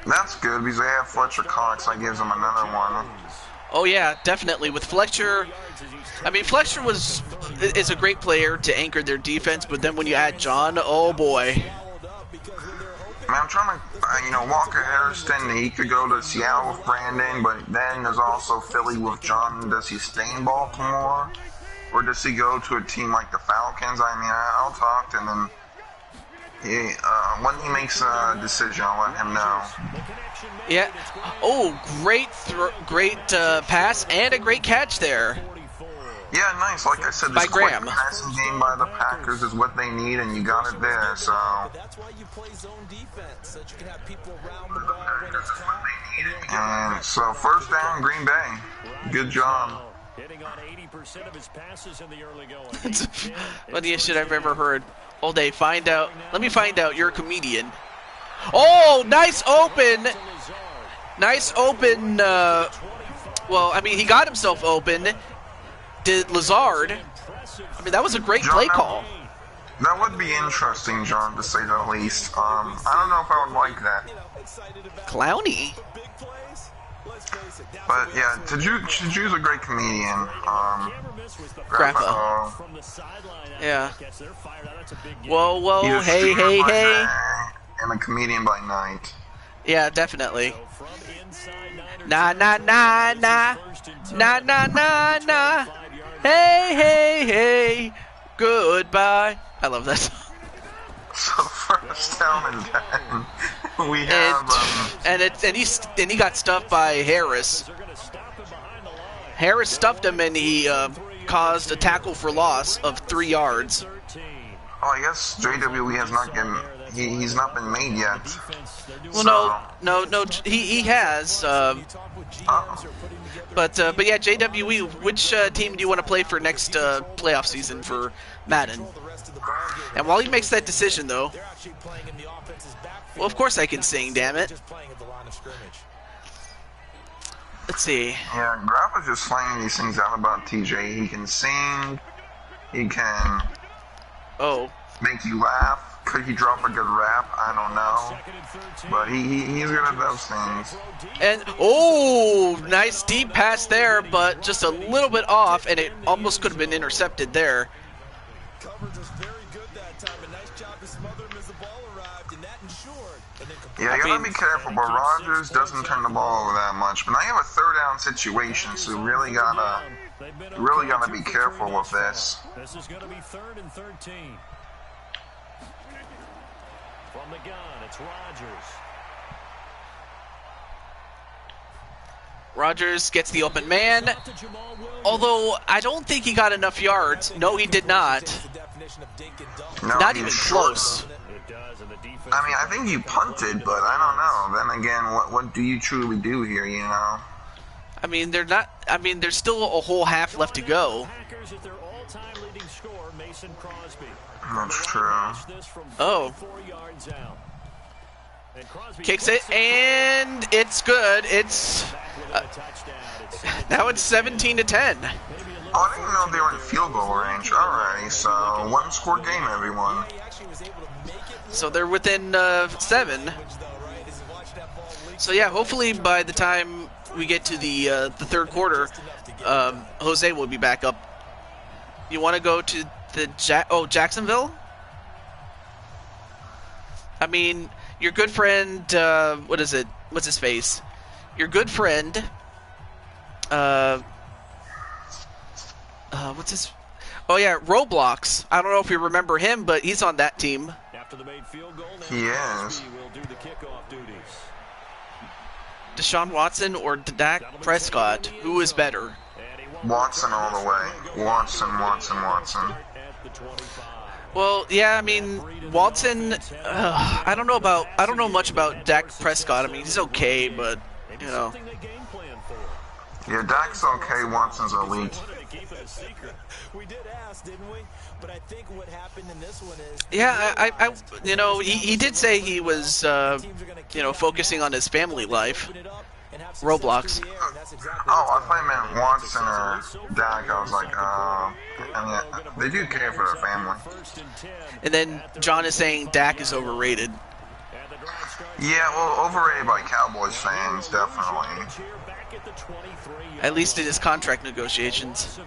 That's good, because they have Fletcher Cox. That gives them another one. Oh, yeah, definitely. With Fletcher, I mean, Fletcher is a great player to anchor their defense, but then when you add Jon, oh, boy. I mean, I'm trying to, you know, Walker Harrison, he could go to Seattle with Brandon, but then there's also Philly with Jon. Does he stay in Baltimore? Or does he go to a team like the Falcons? I mean, I'll talk to him, and when he makes a decision, I'll let him know. Yeah. Oh, great pass and a great catch there. Yeah, nice. Like I said, By this quick Graham. passing game by the Packers is what they need, and you got it there. So. That's why you play zone defense, so that you can have people around the ball when it's caught. And so first down, Green Bay. Good job. Hitting on 80% of his passes in the early going. It's the funniest shit I've ever heard. All day, find out. Let me find out you're a comedian. Oh, nice open. Nice open. Well, I mean, he got himself open. Did Lazard. I mean, that was a great play call. That would be interesting, John, to say the least. I don't know if I would like that. Clowny. But yeah, Taju's a great comedian. Grappa. Yeah. Whoa, whoa, He's a hey, streamer hey, by hey. day and a comedian by night. Yeah, definitely. Nah, nah, nah, nah. Nah, nah, nah, nah. Hey, hey, hey. Goodbye. I love that song. So first down and 10. We have And he got stuffed by Harris. Harris stuffed him and he caused a tackle for loss of 3 yards. Oh, I guess JWE has not he's not been made yet. Well, no, he has. But yeah, JWE, which team do you want to play for next playoff season for Madden? And while he makes that decision, though, well, of course I can sing, damn it. Let's see. Yeah, Grappa's just slanging these things out about TJ. He can sing. He can make you laugh. Could he drop a good rap? I don't know. But he's good at those things. And, oh, nice deep pass there, but just a little bit off, and it almost could have been intercepted there. Yeah, you gotta be careful, but Rodgers doesn't turn the ball over that much. But now you have a third down situation, so you really gotta be careful with this. This is gonna be 3rd and 13. From the gun, it's Rodgers. Rodgers gets the open man, although I don't think he got enough yards. No, he did not. No, Not even close. I mean, I think you punted, but I don't know. Then again, what do you truly do here, you know? I mean, they're not. I mean, there's still a whole half left to go. That's true. Oh. Kicks it, and it's good. It's now it's 17-10. Oh, I didn't know they were in field goal range. Alrighty, so one score game, everyone. So they're within 7. So yeah, hopefully by the time we get to the third quarter, Jose will be back up. You want to go to the Jacksonville? I mean, your good friend, what is it? What's his face? Your good friend, what's his? Oh yeah, Roblox. I don't know if you remember him, but he's on that team. After the made field goal, He is. will do the kickoff duties. Deshaun Watson or Dak Prescott? Who is better? Watson all the way. Watson. Well, yeah, I mean, Watson. I don't know much about Dak Prescott. I mean, he's okay, but you know. Yeah, Dak's okay. Watson's elite. We did ask, didn't we? But I think what happened in this one is... Yeah, I you know, he did say he was, you know, focusing on his family life. Roblox. Oh, I thought you meant Watson or Dak. I was like, I mean, they do care for their family. And then John is saying Dak is overrated. Yeah, well, overrated by Cowboys fans, definitely. At least in his contract negotiations.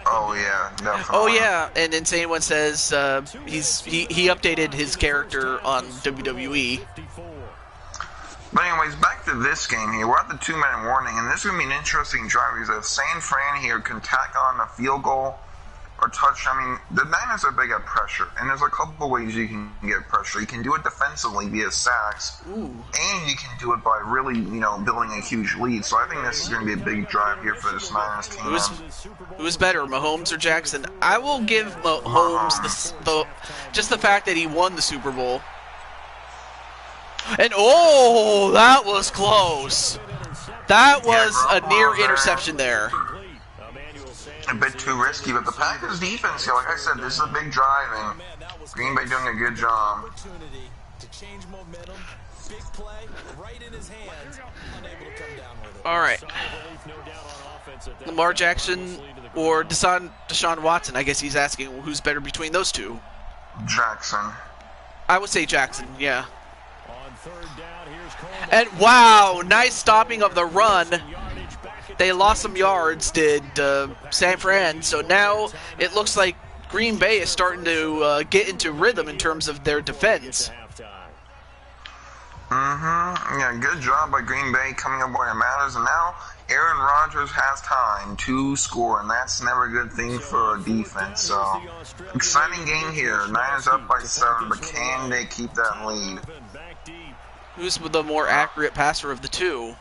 Oh yeah, definitely. Oh yeah, and Insane One says he updated his character on WWE. But anyways, back to this game here. We're at the 2-minute warning, and this is going to be an interesting drive because if San Fran here can tack on a field goal or touch. I mean, the Niners are big at pressure, and there's a couple ways you can get pressure. You can do it defensively via sacks, and you can do it by really, building a huge lead. So I think this is going to be a big drive here for this Niners team. Who's better, Mahomes or Jackson? I will give Mahomes just the fact that he won the Super Bowl. And that was close. That was a near interception there. A bit too risky, but the Packers defense, like I said, this is a big drive, and Green Bay doing a good job. All right. Lamar Jackson or Deshaun Watson? I guess he's asking who's better between those two. Jackson. I would say Jackson, yeah. And wow, nice stopping of the run. They lost some yards, did San Fran. So now it looks like Green Bay is starting to get into rhythm in terms of their defense. Yeah, good job by Green Bay coming up when it matters. And now Aaron Rodgers has time to score, and that's never a good thing for a defense. So exciting game here. Niners up by 7, but can they keep that lead? Who's the more accurate passer of the two?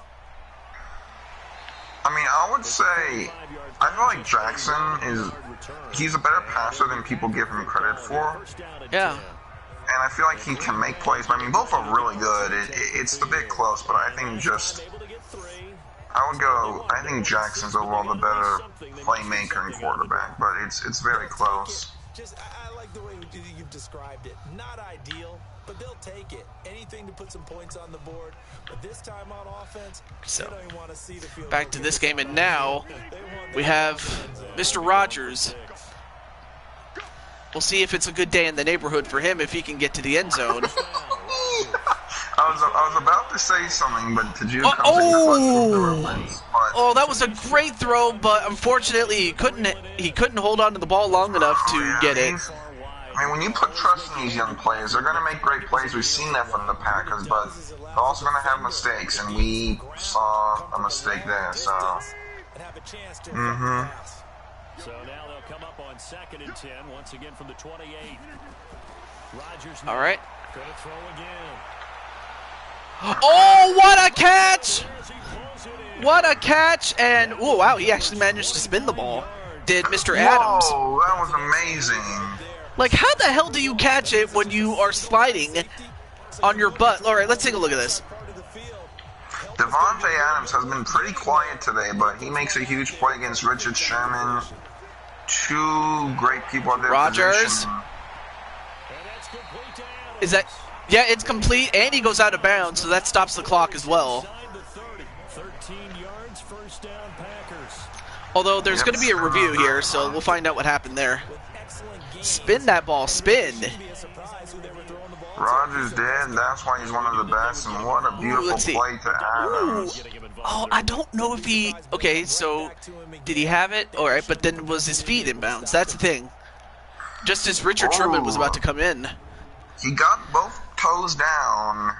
I mean, I would say, I feel like Jackson he's a better passer than people give him credit for. Yeah. And I feel like he can make plays. I mean, both are really good. It's a bit close, but I think I think Jackson's overall the better playmaker and quarterback, but it's very close. I like the way you've described it. Not ideal, but they'll take it. Anything to put some points on the board. But this time on offense, so back to this game, and now we have Mr. Rodgers. We'll see if it's a good day in the neighborhood for him if he can get to the end zone. I was about to say something, but Tajud comes Oh, that was a great throw, but unfortunately he couldn't hold on to the ball long enough to get it. I mean, when you put trust in these young players, they're going to make great plays. We've seen that from the Packers, but they're also going to have mistakes, and we saw a mistake there. So, So now they'll come up on 2nd and 10 once again from the 28. Rodgers. All right. Gonna throw again. Oh, what a catch! What a catch! And oh wow, he actually managed to spin the ball. Did Mr. Adams? Oh, that was amazing. Like, how the hell do you catch it when you are sliding on your butt? All right, let's take a look at this. Devontae Adams has been pretty quiet today, but he makes a huge play against Richard Sherman. Two great people at their Rodgers. position. Is that? Yeah, it's complete, and he goes out of bounds, so that stops the clock as well. 13 yards, first down, Packers. Although there's going to be a review here, so we'll find out what happened there. Spin that ball, spin. Rodgers did. That's why he's one of the best, and what a beautiful play to Adams. Oh, I don't know if he... Okay, so did he have it? All right, but then was his feet in bounds? That's the thing. Just as Richard Sherman was about to come in. He got both toes down.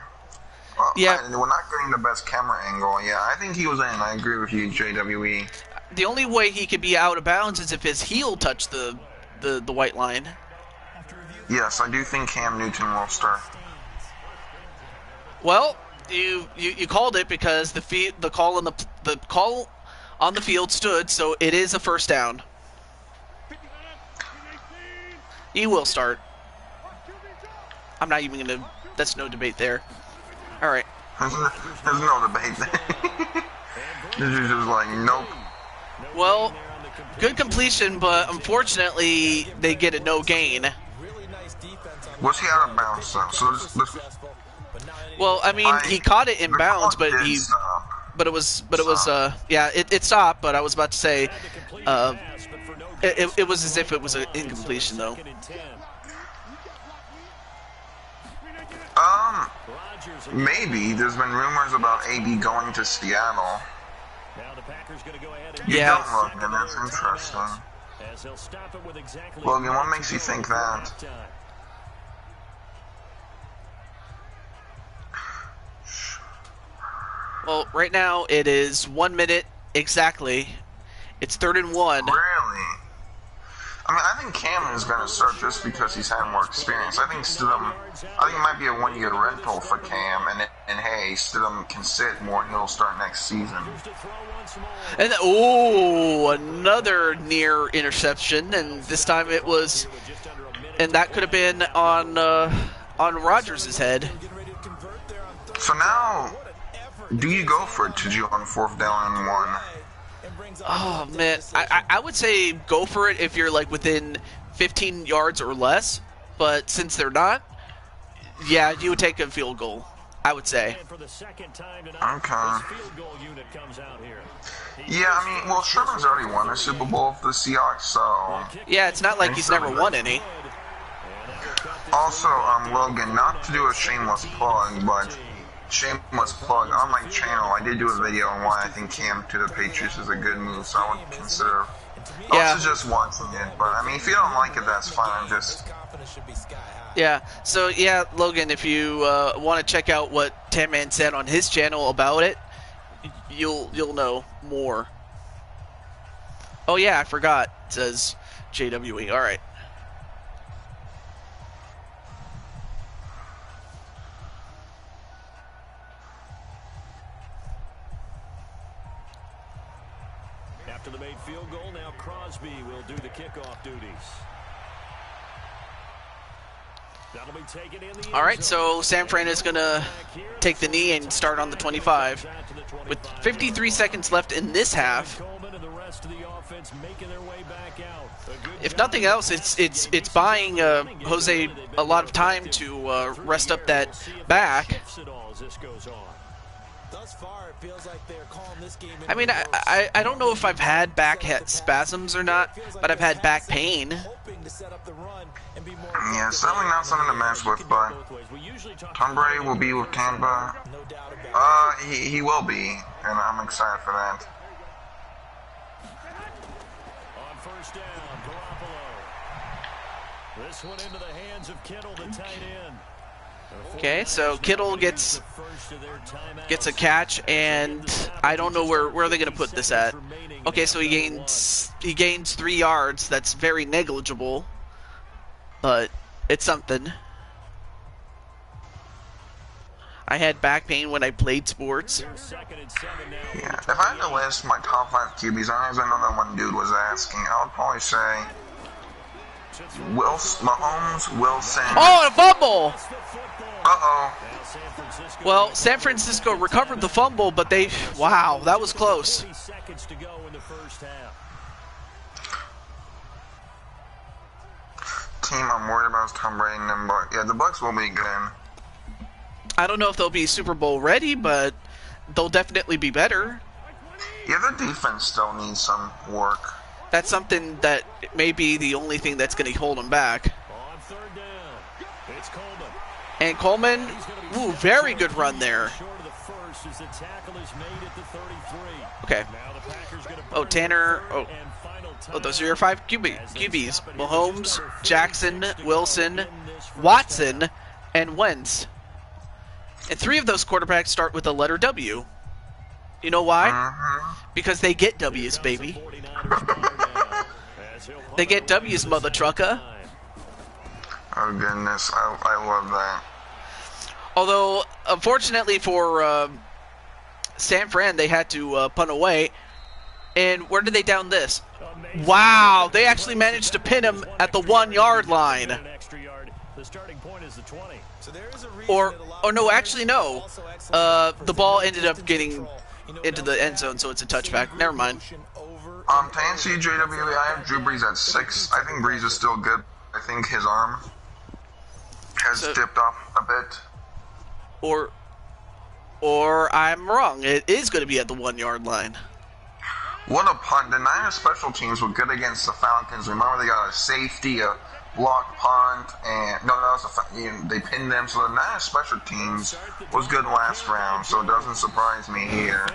Well, yeah. We're not getting the best camera angle. Yeah, I think he was in. I agree with you, JWE. The only way he could be out of bounds is if his heel touched the white line. Yes, I do think Cam Newton will start. Well, you called it because the call on the field stood, so it is a first down. He will start. I'm not even gonna. That's no debate there. All right. There's no debate there. This is just like nope. Well, good completion, but unfortunately they get a no gain. Was he out of bounds though? So well, I mean, he caught it in bounds, but it was yeah, it stopped. But I was about to say, it was as if it was an incompletion though. Maybe there's been rumors about AB going to Seattle. Yeah. Logan, that's interesting. Logan, what makes you think that? Well, right now it is 1 minute exactly. It's 3rd and 1. Really? I mean, I think Cam is going to start just because he's had more experience. I think it might be a one-year rental for Cam, and hey, Stidham can sit more and he'll start next season. And another near interception, and this time it was, and that could have been on Rodgers' head. So now, do you go for it, Tiju, on 4th down and 1? Oh man, I would say go for it if you're like within 15 yards or less, but since they're not, yeah, you would take a field goal, I would say. Okay. Yeah, I mean, well, Sherman's already won the Super Bowl for the Seahawks, so... Yeah, it's not like he's never won any. Also, Logan, not to do a shameless plug, but... Shameless plug, on my channel, I did do a video on why I think Cam to the Patriots is a good move, so I would consider also just watching it. But, I mean, if you don't like it, that's fine. I'm just... Yeah, so, yeah, Logan, if you want to check out what Tamman said on his channel about it, you'll know more. Oh, yeah, I forgot, says JWE. All right. After the made field goal, now Crosby will do the kickoff duties. That'll be taken in the All right, so San Fran is going to take the knee and start on the 25. With 53 seconds left in this half, if nothing else, it's buying Jose a lot of time to rest up that back. I mean, I don't know if I've had back spasms or not, but I've had back pain. Yeah, it's definitely not something to mess with, but Tom Brady will be with Tampa. He will be, and I'm excited for that. On first down, Garoppolo. This one into the hands of Kittle, the tight end. Okay, so Kittle gets a catch, and I don't know where are they going to put this at. Okay, so he gains 3 yards. That's very negligible, but it's something. I had back pain when I played sports. Yeah, if I had to list my top 5 QBs, I know that one dude was asking, I would probably say Mahomes, Wilson. Oh, a fumble! Uh-oh. Well, San Francisco recovered the fumble, but wow, that was close. Team I'm worried about is Tom Brady and them, but yeah, the Bucs will be good. I don't know if they'll be Super Bowl ready, but they'll definitely be better. Yeah, their defense still needs some work. That's something that may be the only thing that's going to hold them back. On third down, it's Coleman. And Coleman, ooh, very good run there. Okay. Oh, Tanner. Oh, those are your 5 QBs. Mahomes, Jackson, Wilson, Watson, and Wentz. And 3 of those quarterbacks start with the letter W. You know why? Because they get W's, baby. They get W's, mother trucker. Oh, goodness. I love that. Although, unfortunately for San Fran, they had to punt away. And where did they down this? Wow, they actually managed to pin him at the 1-yard line. Or no, actually no. The ball ended up getting into the end zone, so it's a touchback. Never mind. To answer you, JWA, I have Drew Brees at 6. I think Brees is still good. I think his arm has dipped off a bit. Or I'm wrong. It is going to be at the 1-yard line. What a punt. The Niners special teams were good against the Falcons. Remember, they got a safety, a block punt, and they pinned them. So the Niners special teams was good last round, so it doesn't surprise me here.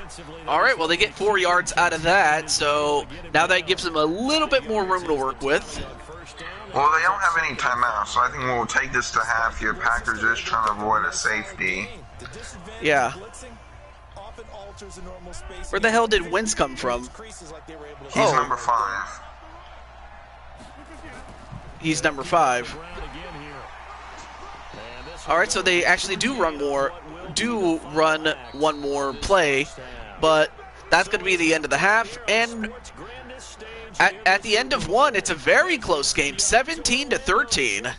All right, well, they get 4 yards out of that, so now that gives them a little bit more room to work with. Well, they don't have any timeouts, so I think we'll take this to half here. Packers just trying to avoid a safety. Yeah. Where the hell did Wentz come from? He's number 5. he's number 5. All right, so they actually do run one more play, but that's going to be the end of the half. And at the end of one, it's a very close game, 17-13.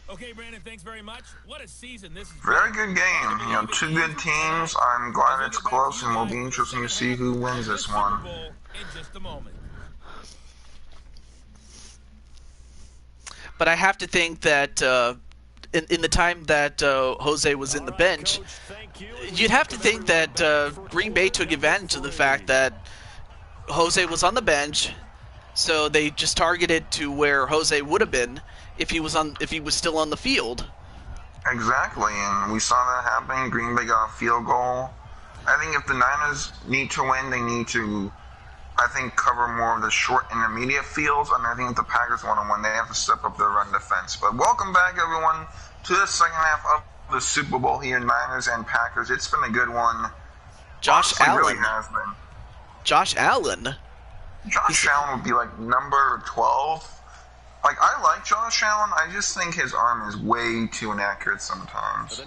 Okay, Brandon, thanks very much. What a season this is. Very good game. You know, two good teams. I'm glad it's close, and will be interesting to see who wins this one. In just a moment. But I have to think that in the time that Jose was in the bench, you'd have to think that Green Bay took advantage of the fact that Jose was on the bench, so they just targeted to where Jose would have been if he was still on the field. Exactly, and we saw that happen. Green Bay got a field goal. I think if the Niners need to win, they need to, I think, cover more of the short intermediate fields, and I think if the Packers want to win, they have to step up their run defense. But welcome back, everyone, to the second half of the Super Bowl here, Niners and Packers. It's been a good one. Josh Honestly, Allen. really has been. Josh Allen. Josh Allen would be like number 12. Like, I like Josh Allen. I just think his arm is way too inaccurate sometimes.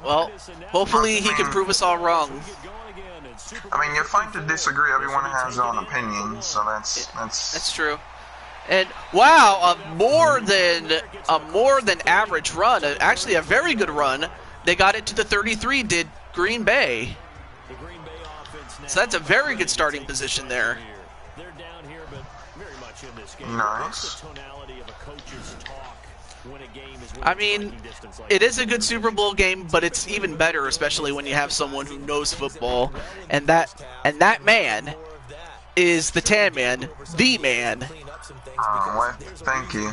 Well, hopefully he can prove us all wrong. I mean, you're fine to disagree. Everyone has their own opinion, so that's true. And wow, a more than average run. Actually, a very good run. They got it to the 33. Did Green Bay? So that's a very good starting position there. Nice. I mean, it is a good Super Bowl game, but it's even better, especially when you have someone who knows football, and that man is the Tan Man, the man. Well, thank you.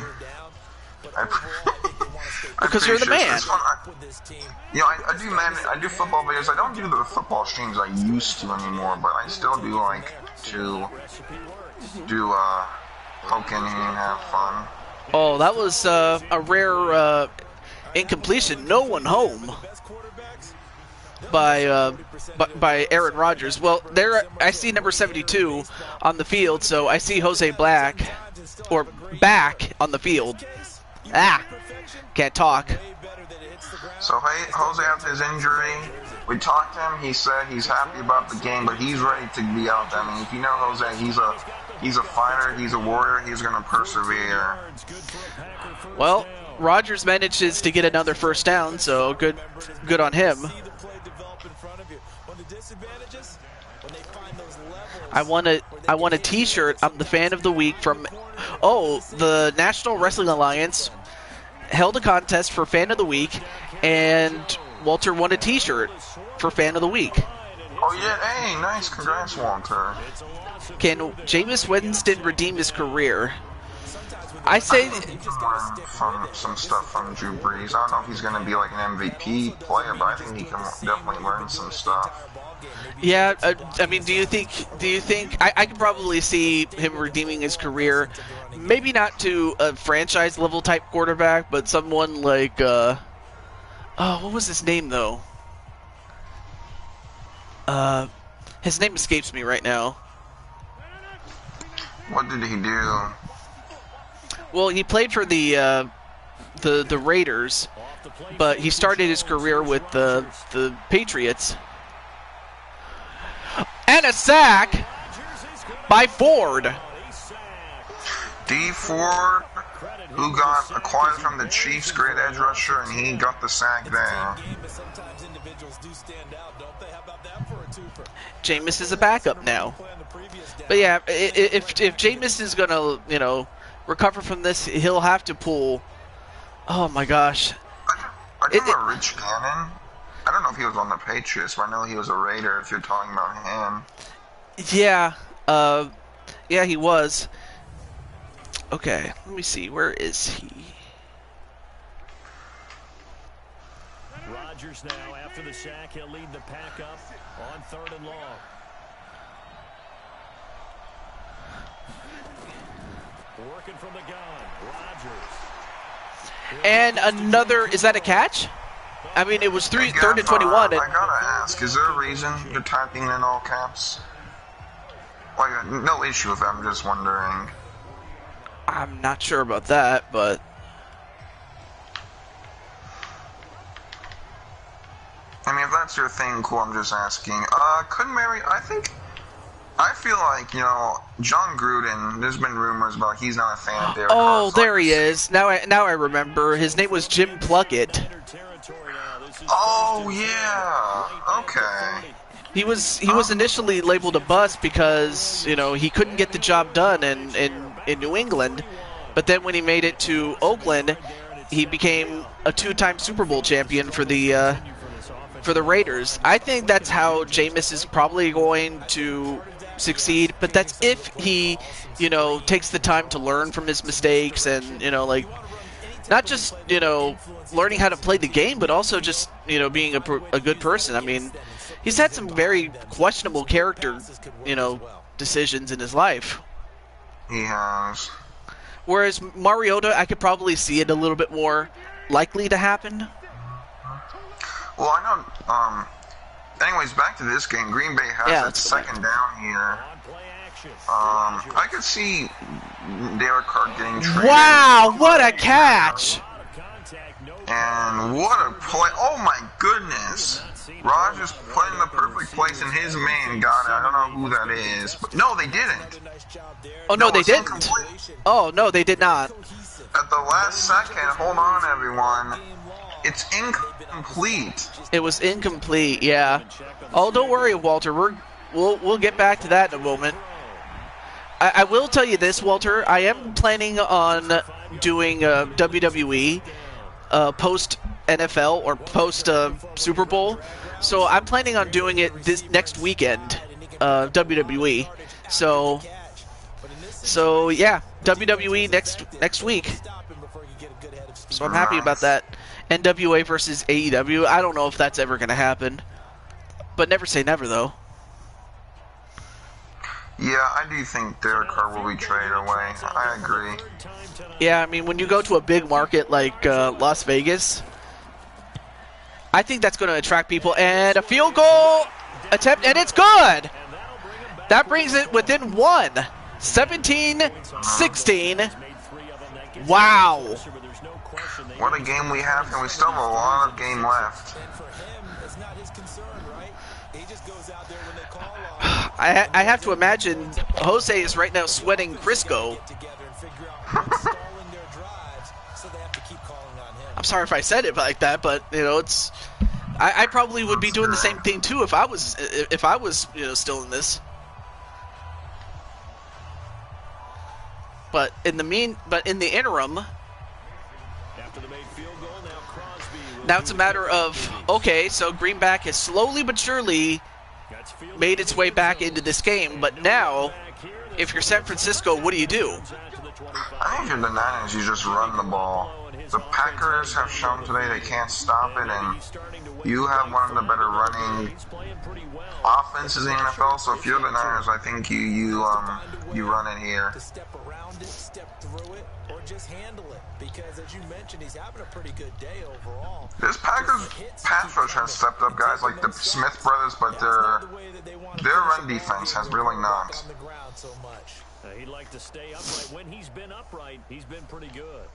Because you're the man. You know, I do football videos. I don't do the football streams I used to anymore, but I still do like to do poke in here and have fun. Oh, that was a rare incompletion. No one home by Aaron Rodgers. Well, there I see number 72 on the field, so I see Jose back on the field. Can't talk. So hey, Jose after his injury, we talked to him. He said he's happy about the game, but he's ready to be out there. I mean, if you know Jose, he's a fighter, he's a warrior, he's going to persevere. Well, Rodgers manages to get another first down, so good on him. I want a T-shirt. I'm the fan of the week from. Oh, the National Wrestling Alliance held a contest for fan of the week, and Walter won a T-shirt for fan of the week. Oh yeah, hey, nice, congrats, Walter. Can Jameis Winston redeem his career? I say from some stuff from Drew Brees. I don't know if he's going to be like an MVP player, but I think he can definitely learn some stuff. Yeah, I mean, do you think I could probably see him redeeming his career? Maybe not to a franchise level type quarterback, but someone like what was his name though? His name escapes me right now. What did he do? Well, he played for the Raiders, but he started his career with the Patriots. And a sack by Ford. D. Ford, who got acquired from the Chiefs, great edge rusher, and he got the sack there. Jameis is a backup now. But yeah, if Jameis is gonna, recover from this, he'll have to pull. Oh my gosh. I remember Rich Gannon. I don't know if he was on the Patriots, but I know he was a Raider if you're talking about him. Yeah, yeah, he was. Okay, let me see. Where is he? Rodgers now, after the sack, he'll lead the pack up on 3rd and long. Working from the gun, Rodgers. And another, is that a catch? I mean, it was 3rd and 21. I gotta ask, is there a reason you're typing in all caps? Like, no issue with that, I'm just wondering. I'm not sure about that, but I mean, if that's your thing, cool, I'm just asking. Couldn't Mary, I feel like, you know, Jon Gruden, there's been rumors about he's not a fan of Derek Carr. oh, there he is. Now I remember. His name was Jim Plunkett. Oh, yeah. Okay. He was initially labeled a bust because, you know, he couldn't get the job done in New England, but then when he made it to Oakland, he became a two-time Super Bowl champion for the Raiders. I think that's how Jameis is probably going to succeed, but that's if he, you know, takes the time to learn from his mistakes and, you know, like, not just, you know, learning how to play the game, but also just, you know, being a good person. I mean, he's had some very questionable character, you know, decisions in his life. He has. Whereas Mariota, I could probably see it a little bit more likely to happen. Well, I know, anyways, back to this game. Green Bay has its second down here. I could see Derek Carr getting traded. Wow, what a catch! And what a play. Oh my goodness. Rodgers put in the perfect place and his man got it. I don't know who that is. But no, they didn't. Oh, no, they didn't. Incomplete. Oh, no, they did not. At the last second, hold on, everyone. It's incomplete. It was incomplete, yeah. Oh, don't worry, Walter. We'll get back to that in a moment. I will tell you this, Walter. I am planning on doing WWE post NFL or post Super Bowl. So I'm planning on doing it this next weekend, WWE. So yeah, WWE next week. So I'm happy about that. NWA versus AEW. I don't know if that's ever going to happen. But never say never, though. Yeah, I do think Derek Carr will be traded away. I agree. Yeah, I mean, when you go to a big market like Las Vegas, I think that's going to attract people. And a field goal attempt, and it's good! That brings it within one. 17-16. Wow. What a game we have, and we still have a lot of game left. I have to imagine Jose is right now sweating Crisco. I'm sorry if I said it like that, but you know, it's. I probably would be doing the same thing too if I was you know, still in this. But in the interim, now it's a matter of, okay, so Greenback has slowly but surely made its way back into this game, but now, if you're San Francisco, what do you do? I think if you're the Niners, you just run the ball. The Packers have shown today they can't stop it, and you have one of the better running offenses in the NFL, so if you're the Niners, I think you run it here. Just handle it, because as you mentioned, he's having a pretty good day overall. This Packers pass rush has stepped up, guys, like the Smith brothers, but their run defense has really not. He'd like to stay upright. When he's been upright, he's been pretty good.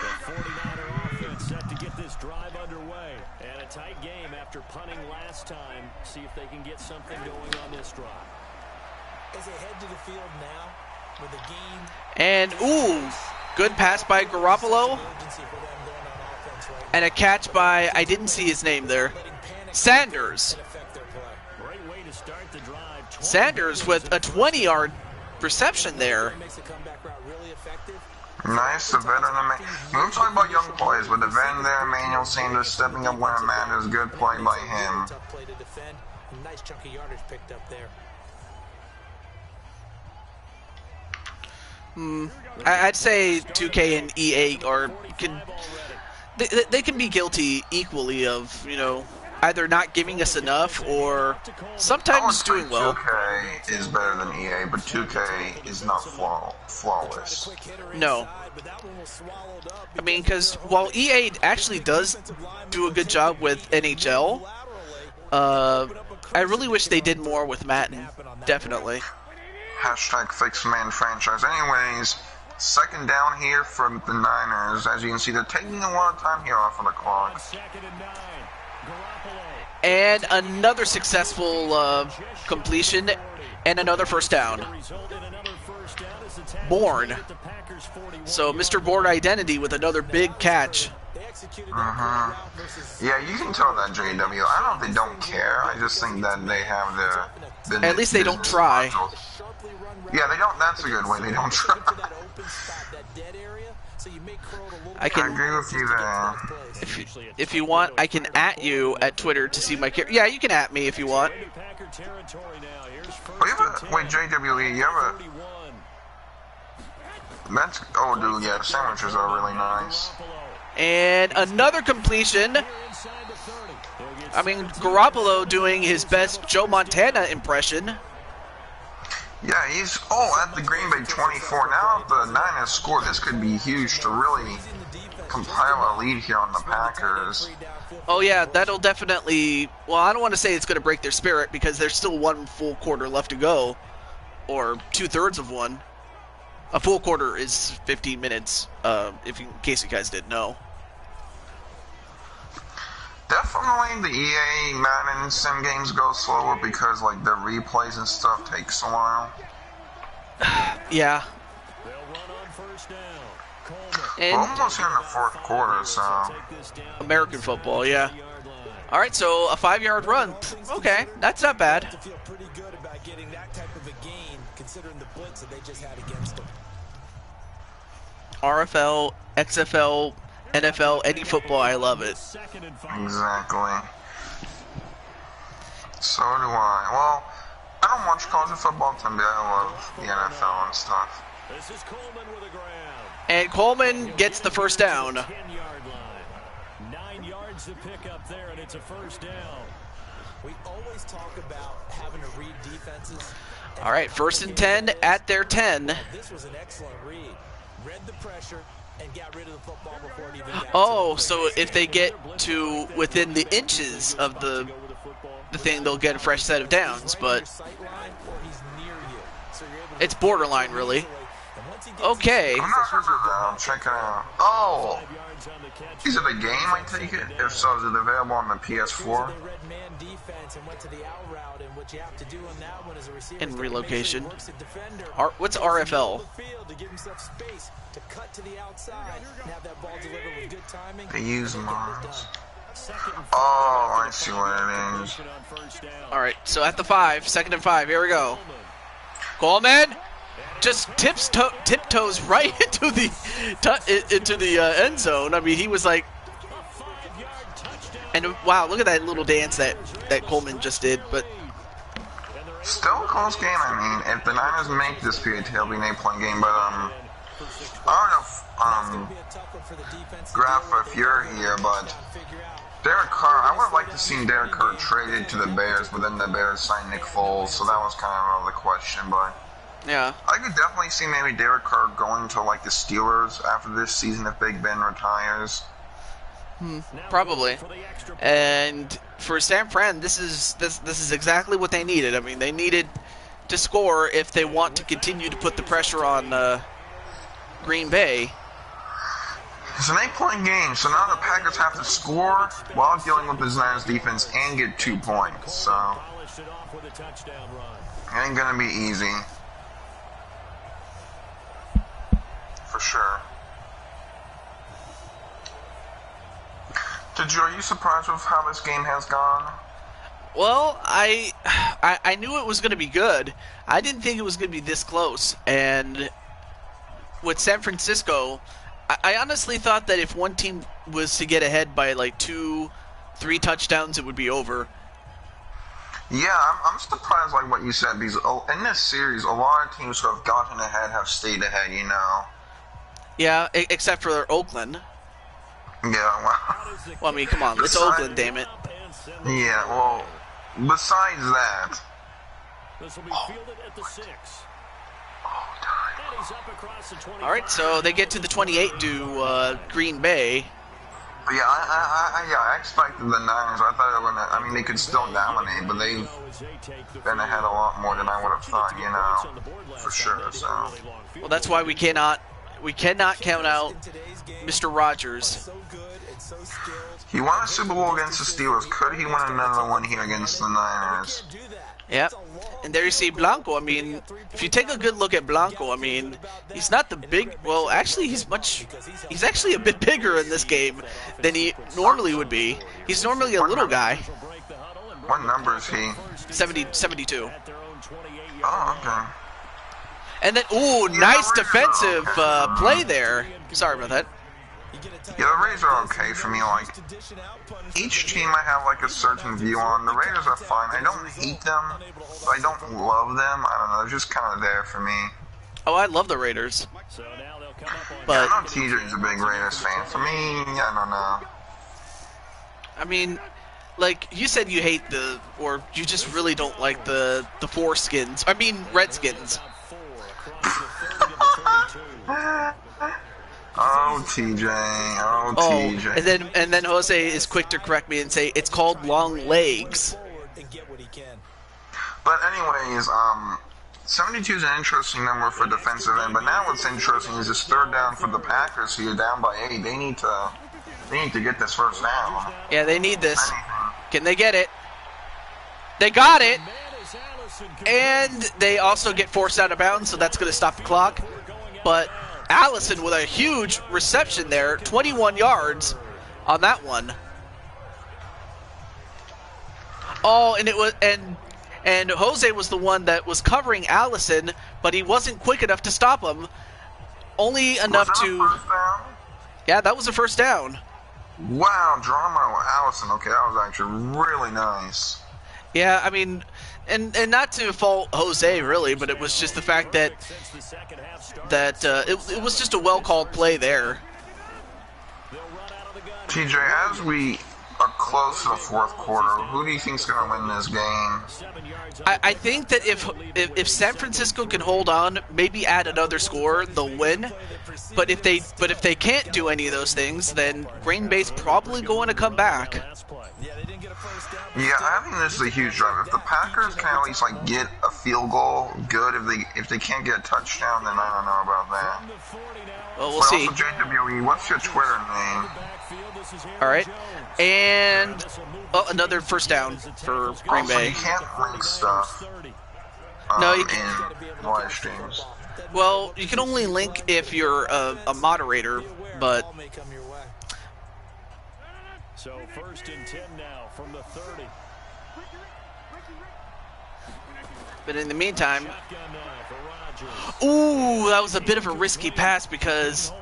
The 49er offense set to get this drive underway, and a tight game after punting last time. See if they can get something going on this drive. As they head to the field now. And, ooh, good pass by Garoppolo. And a catch by, I didn't see his name there, Sanders. Sanders with a 20-yard reception there. Nice, the veteran. We're talking about young players, but the veteran there, Emmanuel Sanders, stepping up when it matters. Good play by him. Nice chunk of yardage picked up there. I'd say 2K and EA they can be guilty equally of, you know, either not giving us enough or sometimes doing well. 2K is better than EA, but 2K is not flawless. No. I mean, because while EA actually does do a good job with NHL, I really wish they did more with Madden. Definitely. Hashtag fix man franchise. Anyways, second down here for the Niners. As you can see, they're taking a lot of time here off of the clock. And another successful completion and another first down. Bourne. So Mr. Bourne identity with another big catch. Yeah, you can tell that JW. I don't know if they don't care. I just think that they have the at least they don't try. Yeah, they don't. That's a good way. They don't try. I can agree with you there. If you want, I can at you at Twitter to see my character. Yeah, you can at me if you want. Oh, wait, JWE, you have a... That's... Oh, dude, yeah, the sandwiches are really nice. And another completion. I mean, Garoppolo doing his best Joe Montana impression. Yeah, he's... Oh, at the Green Bay 24. Now if the Niners score, this could be huge to really compile a lead here on the Packers. Oh, yeah, that'll definitely... Well, I don't want to say it's going to break their spirit because there's still one full quarter left to go. Or two-thirds of one. A full quarter is 15 minutes, in case you guys didn't know. Definitely the EA Madden sim games go slower because, like, the replays and stuff takes a while. Yeah. We're almost here in the fourth quarter, so... American football, yeah. All right, so a 5-yard run. Okay, that's not bad. RFL, XFL, NFL, any football, I love it. Exactly. So do I. Well, I don't watch college football, but I love the NFL and stuff. And Coleman gets the first down. 9 yards to pick up there, and it's a first down. We always talk about having to read defenses. All right, 1st and 10 at their 10. This was an excellent read. Read the pressure and got rid of the football before it even got Oh, so if they get to within the inches of the thing, they'll get a fresh set of downs, but it's borderline, really. Okay. Check it out. Oh! Is it a game, I take it? If so, is it available on the PS4? In relocation. What's RFL? They use mods. Oh, I see what it is. Alright, so at the 5, 2nd and 5, here we go. Coleman just tiptoes right into the end zone. I mean, he was like, and wow, look at that little dance that Coleman just did. But still a close game. I mean, if the Niners make this period, it'll be an 8-point game. But I don't know if Graf, if you're here, but Derek Carr, I would have liked to see Derek Carr traded to the Bears, but then the Bears signed Nick Foles, so that was kind of another question. But yeah, I could definitely see maybe Derek Carr going to like the Steelers after this season if Big Ben retires. Probably. And for San Fran, this is exactly what they needed. I mean, they needed to score if they want to continue to put the pressure on Green Bay. It's an 8-point game, so now the Packers have to score while dealing with the Niners defense and get 2 points. So it ain't gonna be easy. For sure. Are you surprised with how this game has gone? Well, I knew it was going to be good. I didn't think it was going to be this close. And with San Francisco, I honestly thought that if one team was to get ahead by like 2-3 touchdowns, it would be over. Yeah, I'm surprised like what you said, because in this series, a lot of teams who have gotten ahead have stayed ahead, you know. Yeah, except for Oakland. Yeah, well, I mean, come on, it's Oakland, damn it. Yeah, well, besides that. This will be fielded at the 6. All right, so they get to the 28 to Green Bay. Yeah, I expected the Niners. I thought they were gonna. I mean, they could still dominate, but they've been ahead a lot more than I would have thought. You know, for sure. So. Well, that's why we cannot count out Mr. Rodgers. He won a Super Bowl against the Steelers. Could he win another one here against the Niners? Yep. And there you see Blanco. I mean, if you take a good look at Blanco, I mean, he's not the big. Well, actually, he's actually a bit bigger in this game than he normally would be. He's normally a little guy. What number is he? 72. Oh, okay. And then, ooh, nice defensive play there. Sorry about that. Yeah, the Raiders are okay for me. Like, each team I have like a certain view on. The Raiders are fine. I don't hate them, but I don't love them. I don't know. They're just kind of there for me. Oh, I love the Raiders. But yeah, I know TJ's a big Raiders fan. For me, I don't know. I mean, like you said, you hate or you just really don't like the foreskins. I mean, Redskins. Oh, TJ. Oh, TJ. And then Jose is quick to correct me and say it's called long legs. But anyways, 72 is an interesting number for defensive end. But now what's interesting is this third down for the Packers here, down by 8. They need to get this first down. Yeah, they need this. Can they get it? They got it. And they also get forced out of bounds, so that's going to stop the clock. But Allison with a huge reception there, 21 yards on that one. Oh, and it was and Jose was the one that was covering Allison, but he wasn't quick enough to stop him. Only enough to. Yeah, that was a first down. Wow, drama with Allison. Okay, that was actually really nice. Yeah, I mean, and not to fault Jose really, but it was just the fact that it was just a well-called play there. TJ, as we are close to the fourth quarter, who do you think is going to win this game? I think that if San Francisco can hold on, maybe add another score, they'll win. But if they can't do any of those things, then Green Bay's probably going to come back. Yeah, I think this is a huge drive. If the Packers can at least like get a field goal, good. If they can't get a touchdown, then I don't know about that. Well, we'll see. Also, JWE, what's your Twitter name? All right, and another first down for Green Bay. You can't link stuff. No, you in live streams. Well, you can only link if you're a moderator, but. So 1st and 10 now from the 30. But in the meantime, ooh, that was a bit of a risky pass because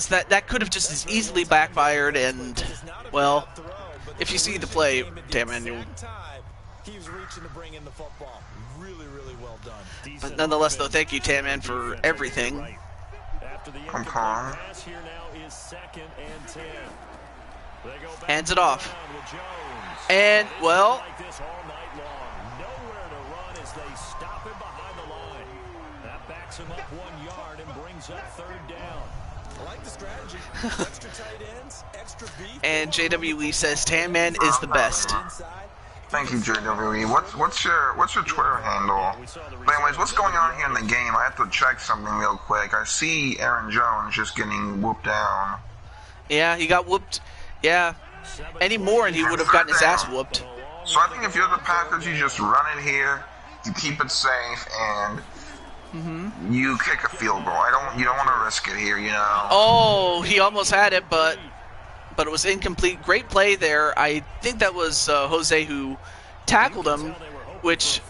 that could have just as easily backfired. And well, if you see the play, damn it, he was reaching to bring in the football. Really, really well done. But nonetheless, though, thank you, Tamman, for everything. Hands it off. And, well, him up 1 yard and brings up 3rd down. I like the strategy. Extra tight ends, extra beef. And JWE says Tamman is the best. Thank you, JWE. What's your Twitter handle? But anyways, what's going on here in the game? I have to check something real quick. I see Aaron Jones just getting whooped down. Yeah, he got whooped. Yeah, any more and he would have gotten his ass whooped. So I think if you're the Packers, you just run it here, you keep it safe, and you kick a field goal. You don't want to risk it here, you know. Oh, he almost had it, but it was incomplete. Great play there. I think that was Jose who tackled him, which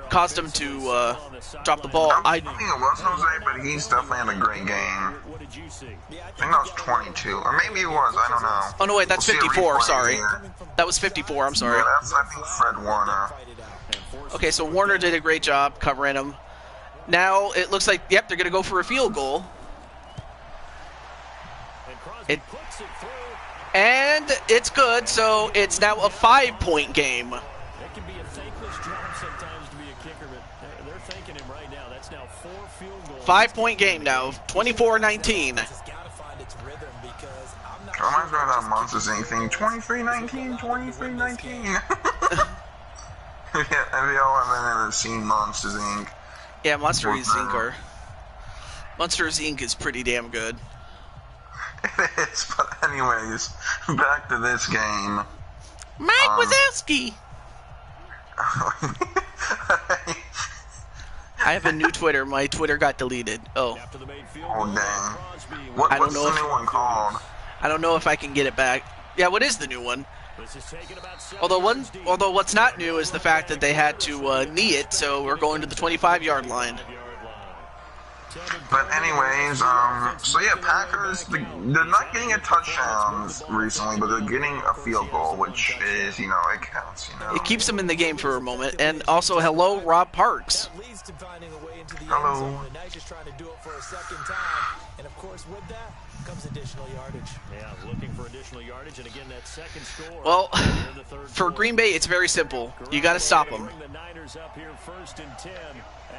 caused him to drop the ball. I think it was Jose, but he's definitely had a great game. I think that was 22, or maybe it was. I don't know. Oh no, wait, that's 54. Sorry, that was 54. I'm sorry. Yeah, that's I think Fred Warner. Okay, so Warner did a great job covering him. Now it looks like, yep, they're going to go for a field goal. And it's good, so it's now a 5-point game. It can be a thankless job sometimes to be a kicker, but they're thanking him right now. That's now 4 field goals. 5-point game now, 24-19. It's got to find its rhythm reminds me of that Monsters Inc. thing. 2319, 2319. Yeah, have y'all ever seen Monsters Inc.? Yeah, Monsters Inc. is pretty damn good. It is, but anyways, back to this game. Mike Wazowski! I have a new Twitter. My Twitter got deleted. Oh. Oh, dang. What's the new one called? I don't know if I can get it back. Yeah, what is the new one? Although what's not new is the fact that they had to knee it, so we're going to the 25-yard line. But anyways, so yeah, Packers, they're not getting a touchdown recently, but they're getting a field goal, which is, you know, it counts, you know. It keeps them in the game for a moment. And also, hello, Rob Parks. Hello. And of course, with that comes additional yardage. Yeah, looking for additional yardage, and again, that second score. Well, for Green Bay, it's very simple. You got to stop them. The Niners up here 1st and 10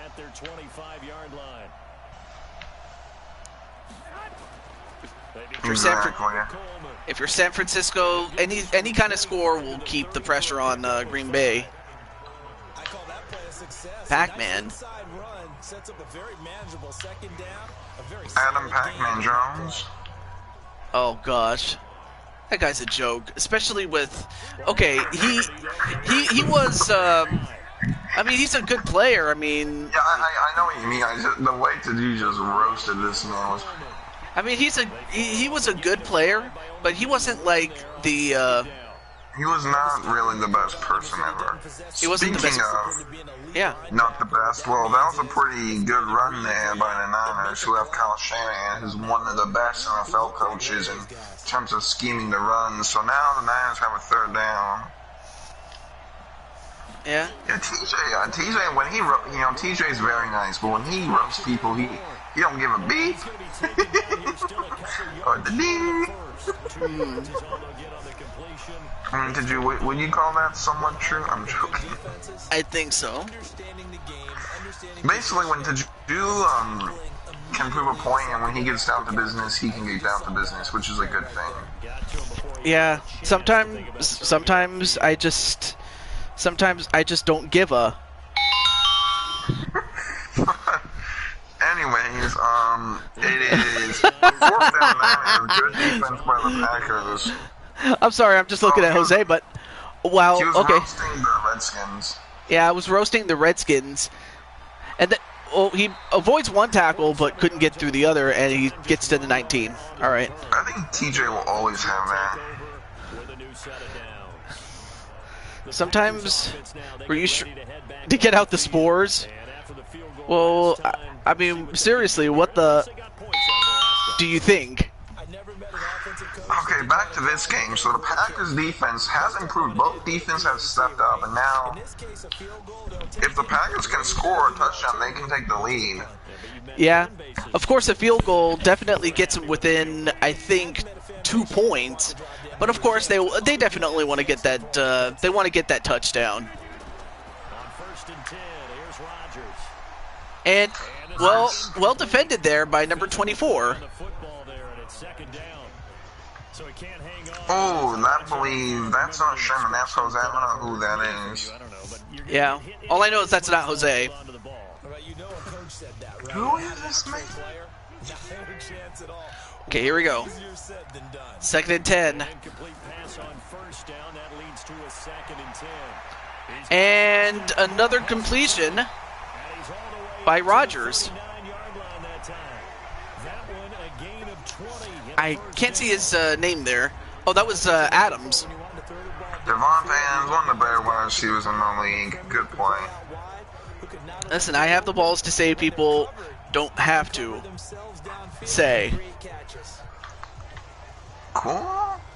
at their 25-yard line. If you're San Francisco, any kind of score will keep the pressure on Green Bay. I call that play a success. Pac-Man. Nice inside run sets up a very manageable second down. Adam Pac-Man Jones. Oh gosh, that guy's a joke. Especially with, okay, he was. I mean, he's a good player. I mean. Yeah, I know what you mean. The way that you just roasted this man was. I mean, he was a good player, but he wasn't like the. He was not really the best person ever. He wasn't Speaking the best. of, yeah. Not the best. Well, that was a pretty good run there by the Niners, who have Kyle Shanahan, who's one of the best NFL coaches in terms of scheming the run. So now the Niners have a 3rd down. Yeah. Yeah, TJ, when he, TJ's very nice, but when he roasts people, he don't give a beep. Or the ding. I mean, would you call that somewhat true? I'm joking. I think so. Basically, when Taju can prove a point, and when he gets down to business, he can get down to business, which is a good thing. Yeah. Sometimes I just don't give a. Anyways, it is 4th down 9. Good defense by the Packers. I'm sorry, I'm just looking at Jose, but wow. He was Okay. roasting the Redskins. Yeah, I was roasting the Redskins, and he avoids one tackle but couldn't get through the other, and he gets to the 19. All right. I think TJ will always have that. Sometimes, were you sure to get out the spores? Well, I mean, seriously, what the do you think? Okay, back to this game. So the Packers defense has improved. Both defense have stepped up, and now if the Packers can score a touchdown, they can take the lead. Yeah, of course, a field goal definitely gets them within, I think, 2 points. But of course, they definitely want to get that. They want to get that touchdown. And well defended there by number 24. Oh, I believe that's not Sherman. That's Jose. I don't know who that is. Yeah. All I know is that's not Jose. Who is this man? Okay, here we go. 2nd and 10. And another completion by Rodgers. I can't see his name there. Oh, that was Adams. Devontae Adams, one of the better wide receivers in the league. Good play. Listen, I have the balls to say people don't have to say. Cool.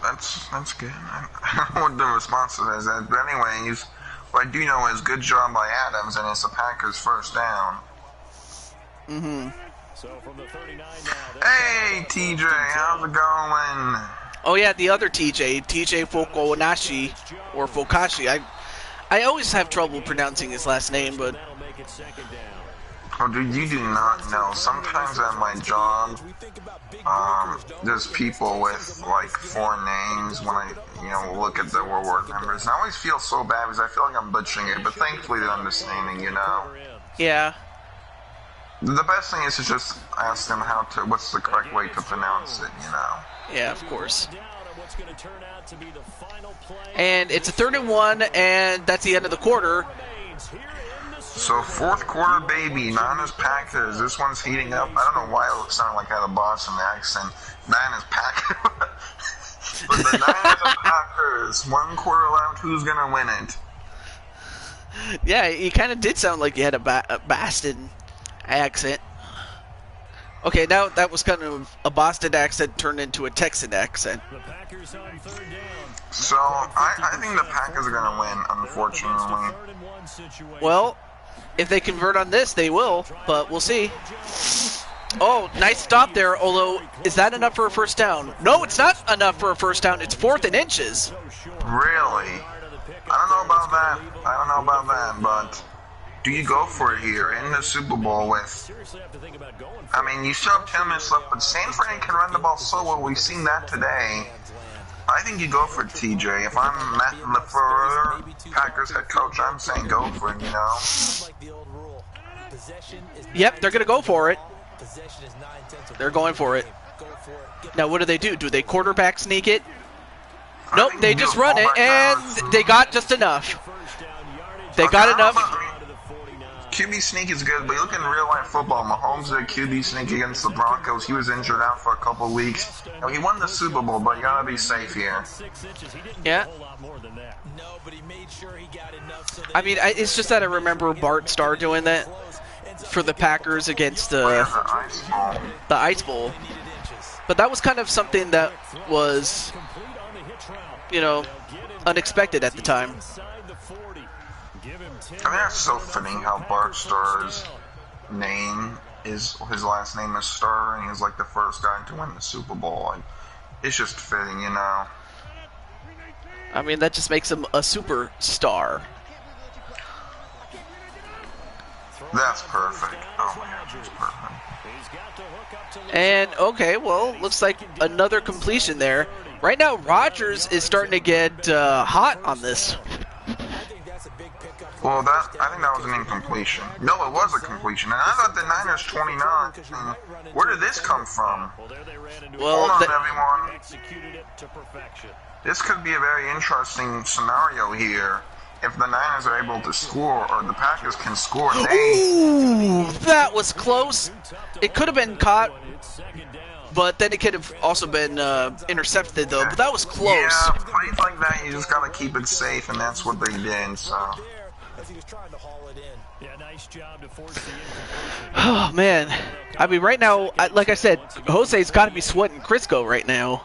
That's good. I don't know what the response to that is. But anyways, what I do know is good job by Adams, and it's the Packers' 1st down. Mm-hmm. So from the 39 now, hey, TJ, how's it going? Oh yeah, the other TJ Fukunashi, or Fokashi. I always have trouble pronouncing his last name, but Oh, dude, you do not know. Sometimes at my job, there's people with, like, foreign names when I, look at the World War members. And I always feel so bad because I feel like I'm butchering it, but thankfully they're understanding, Yeah. The best thing is to just ask them what's the correct way to pronounce it, Yeah, of course. And it's a 3rd and 1, and that's the end of the quarter. So, 4th quarter, baby. Niners Packers. This one's heating up. I don't know why it sounded like I had a Boston accent. Niners Packers. But the Niners and Packers. 1 quarter left. Who's going to win it? Yeah, it kind of did sound like you had a Boston accent. Okay, now that was kind of a Boston accent turned into a Texan accent. So, I think the Packers are going to win, unfortunately. Well, if they convert on this, they will, but we'll see. Oh, nice stop there, although, is that enough for a first down? No, it's not enough for a first down. It's 4th and inches. Really? I don't know about that, but do you go for it here in the Super Bowl with... I mean, you still have 10 minutes left, but San Fran can run the ball so well. We've seen that today. I think you go for it, TJ. If I'm Matt LaFleur, Packers head coach, I'm saying go for it, Yep, they're going to go for it. They're going for it. Now, what do? Do they quarterback sneak it? Nope, they just run it, and they got just enough. They got enough. QB sneak is good, but you look in real-life football, Mahomes did QB sneak against the Broncos. He was injured out for a couple of weeks. Now, he won the Super Bowl, but you gotta be safe here. Yeah. I mean, it's just that I remember Bart Starr doing that for the Packers against the Ice Bowl. But that was kind of something that was, unexpected at the time. I mean, that's so fitting how Bart Starr's name is, his last name is Starr, and he was like the first guy to win the Super Bowl. Like, it's just fitting, I mean, that just makes him a superstar. That's perfect. Oh my gosh, that's perfect. And, okay, well, looks like another completion there. Right now, Rodgers is starting to get hot on this. Well, I think that was an incompletion. No, it was a completion. And I thought the Niners 29. Where did this come from? Well, hold on, everyone. This could be a very interesting scenario here. If the Niners are able to score, or the Packers can score, ooh, that was close. It could have been caught, but then it could have also been intercepted, though. But that was close. Yeah, plays like that, you just gotta keep it safe, and that's what they did. So. Oh man, I mean, right now, like I said, Jose's got to be sweating Crisco right now.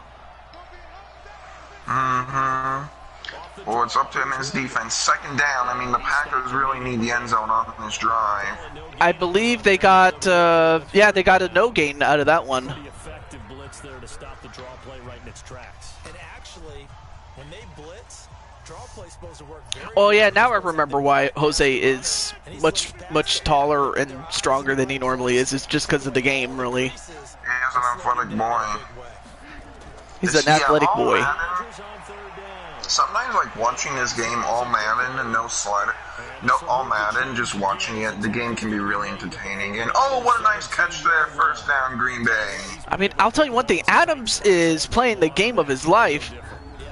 Well, it's up to him and his defense. 2nd down. I mean, the Packers really need the end zone on this drive. I believe they got, they got a no gain out of that one. Oh yeah, now I remember why Jose is much taller and stronger than he normally is. It's just because of the game, really. He's an athletic boy. He's an athletic boy. Sometimes, like, watching this game all Madden and all Madden, just watching it, the game can be really entertaining. And, oh, what a nice catch there, 1st down, Green Bay. I mean, I'll tell you one thing, Adams is playing the game of his life.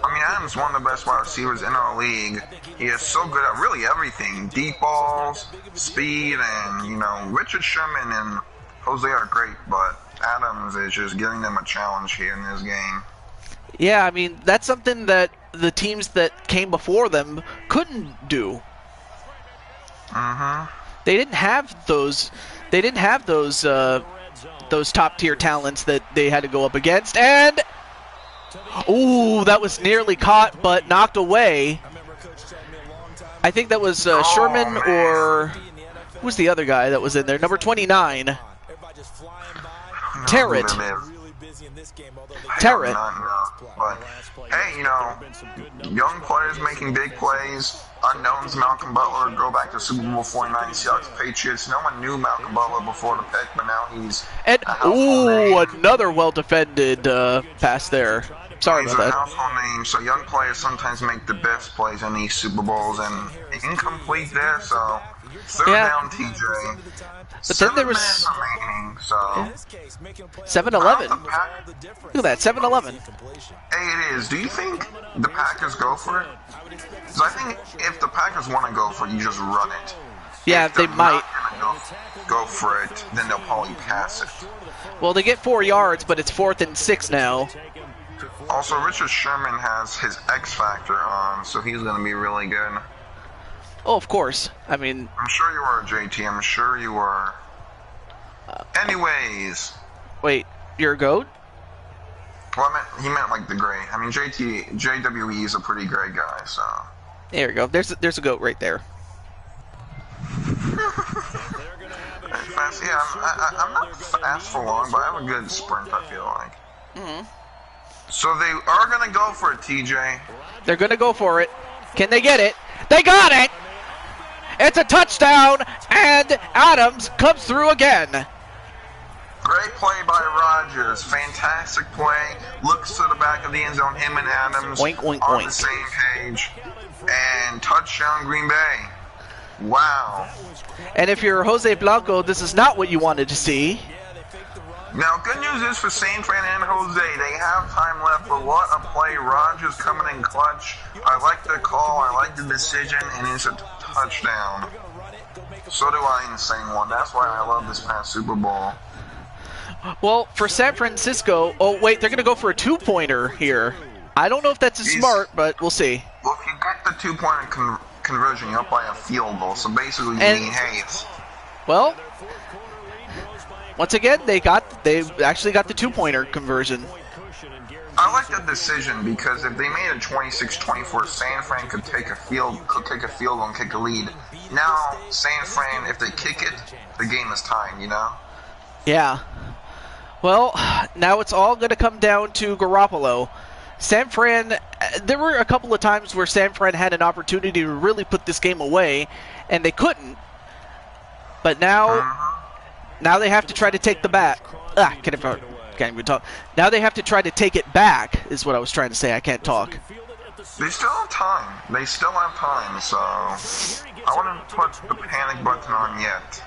I mean, Adams is one of the best wide receivers in our league. He is so good at really everything. Deep balls, speed, and, Richard Sherman and Jose are great, but Adams is just giving them a challenge here in this game. Yeah, I mean, that's something that the teams that came before them couldn't do. They didn't have those. They didn't have those top tier talents that they had to go up against. And ooh, that was nearly caught, but knocked away. I think that was Sherman, or who was the other guy that was in there? Number 29, Tarrant. easy in this game, although Terran. But hey, you know, young players making big plays. Unknowns, Malcolm Butler, go back to Super Bowl 49 Seahawks Patriots. No one knew Malcolm Butler before the pick, but now he's And a household name. another well-defended pass there. Sorry He's about a that. household name, so young players sometimes make the best plays in these Super Bowls, and incomplete there, so third down, TJ. But then there was 7 minutes remaining, so 7-11. Look at that, 7-11. Hey, it is. Do you think the Packers go for it? Because I think if the Packers want to go for it, you just run it. Yeah, If they they're might. not gonna go for it, then they'll probably pass it. Well, they get 4 yards, but it's 4th and 6 now. Also, Richard Sherman has his X Factor on, so he's going to be really good. Oh, of course. I mean, I'm sure you are, JT. I'm sure you are. Anyways. wait, you're a goat? Well, he meant like the gray. I mean, JWE is a pretty great guy, so. There you go. There's a goat right there. Fast, yeah, I'm not fast for long, but I have a good sprint, I feel like. So they are going to go for it, TJ. They're going to go for it. Can they get it? They got it! It's a touchdown, and Adams comes through again. Great play by Rodgers. Fantastic play. Looks to the back of the end zone. Him and Adams Oink, oink, on oink. the same page. And touchdown Green Bay. Wow. And if you're Jose Blanco, this is not what you wanted to see. Now, good news is for San Fran and Jose, they have time left, but what a play. Rodgers coming in clutch. I like the call, I like the decision, and it's a touchdown. So do I in the same one. That's why I love this past Super Bowl. Well, for San Francisco, oh wait, they're going to go for a 2-pointer here. I don't know if that's as smart, but we'll see. Well, if you get the 2-point conversion, you're up by a field goal, so basically you mean, hey, it's... Well, once again, they actually got the 2-pointer conversion. I like that decision because if they made it 26-24, San Fran could take a field goal and kick a lead. Now, San Fran, if they kick it, the game is tied, you know? Yeah. Well, now it's all going to come down to Garoppolo. San Fran, there were a couple of times where San Fran had an opportunity to really put this game away, and they couldn't. But now they have to try to take the back. Can't even talk. Now they have to try to take it back, is what I was trying to say. I can't talk. They still have time. They still have time, so I wouldn't put the panic button on yet.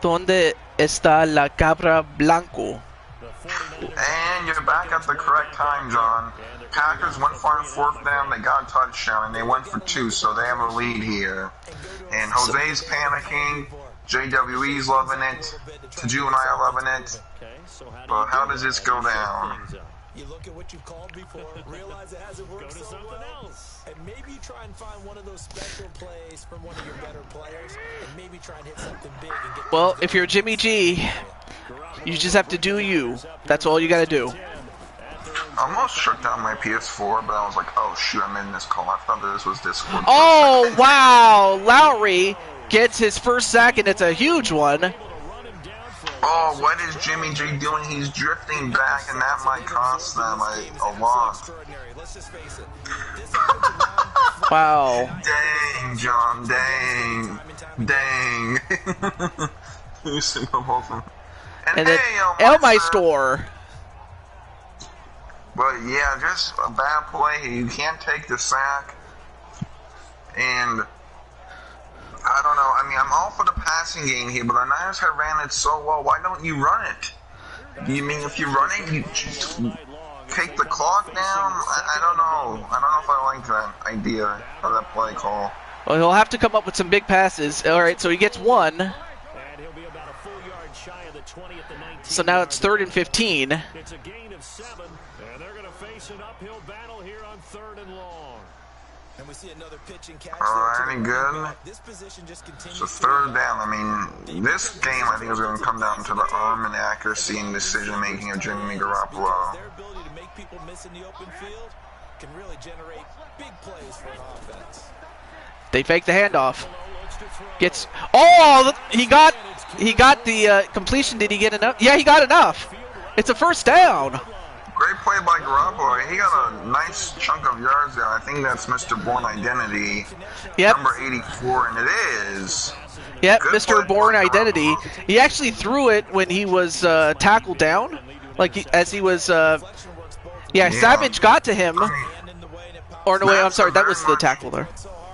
¿Dónde está la cabra blanco? And you're back at the correct time, John. Packers went for a 4th down, they got a touchdown, and they went for 2, so they have a lead here. And Jose's panicking, JWE's loving it, Taju and I are loving it. But how does this go down? You look at what you've called before, realize it hasn't worked so well, and maybe you try and find one of those special plays from one of your better players, and maybe try and hit something big and get. Well, if you're Jimmy G, you just have to do you. That's all you got to do. I almost shut down my PS4, but I was like, oh shoot, I'm in this call. I thought that this was Discord. Oh, wow! Lowry gets his first sack, and it's a huge one. Oh, what is Jimmy G doing? He's drifting back, and that might cost them a lot. Wow. Dang, John, dang. And then Elmeister. But yeah, just a bad play. You can't take the sack. And I don't know. I mean, I'm all for the passing game here, but the Niners have ran it so well. Why don't you run it? You mean if you run it, you just take the clock down? I don't know. I don't know if I like that idea of that play call. Well, he'll have to come up with some big passes. All right, so he gets one. So now it's 3rd and 15. It's a gain of 7, and they're going to face an uphill battle here on 3rd and long. And we see another pitch and catch. Alrighty, good. This position just continues. So 3rd down. I mean, this game I think is going to come down to the arm and accuracy and decision making of Jimmy Garoppolo. Their ability to make people miss in the open field can really generate big plays for an offense. They fake the handoff. Gets. Oh, he got the completion. Did he get enough? Yeah, he got enough. It's a first down. Great play by Garoppolo. He got a nice chunk of yards there. I think that's Mr. Bourne Identity. Yep. Number 84, and it is. Yep, Good Mr. play Bourne by Identity. Garoppolo. He actually threw it when he was tackled down. As he was, Savage got to him. Or no, wait, I'm sorry, that was the tackle there.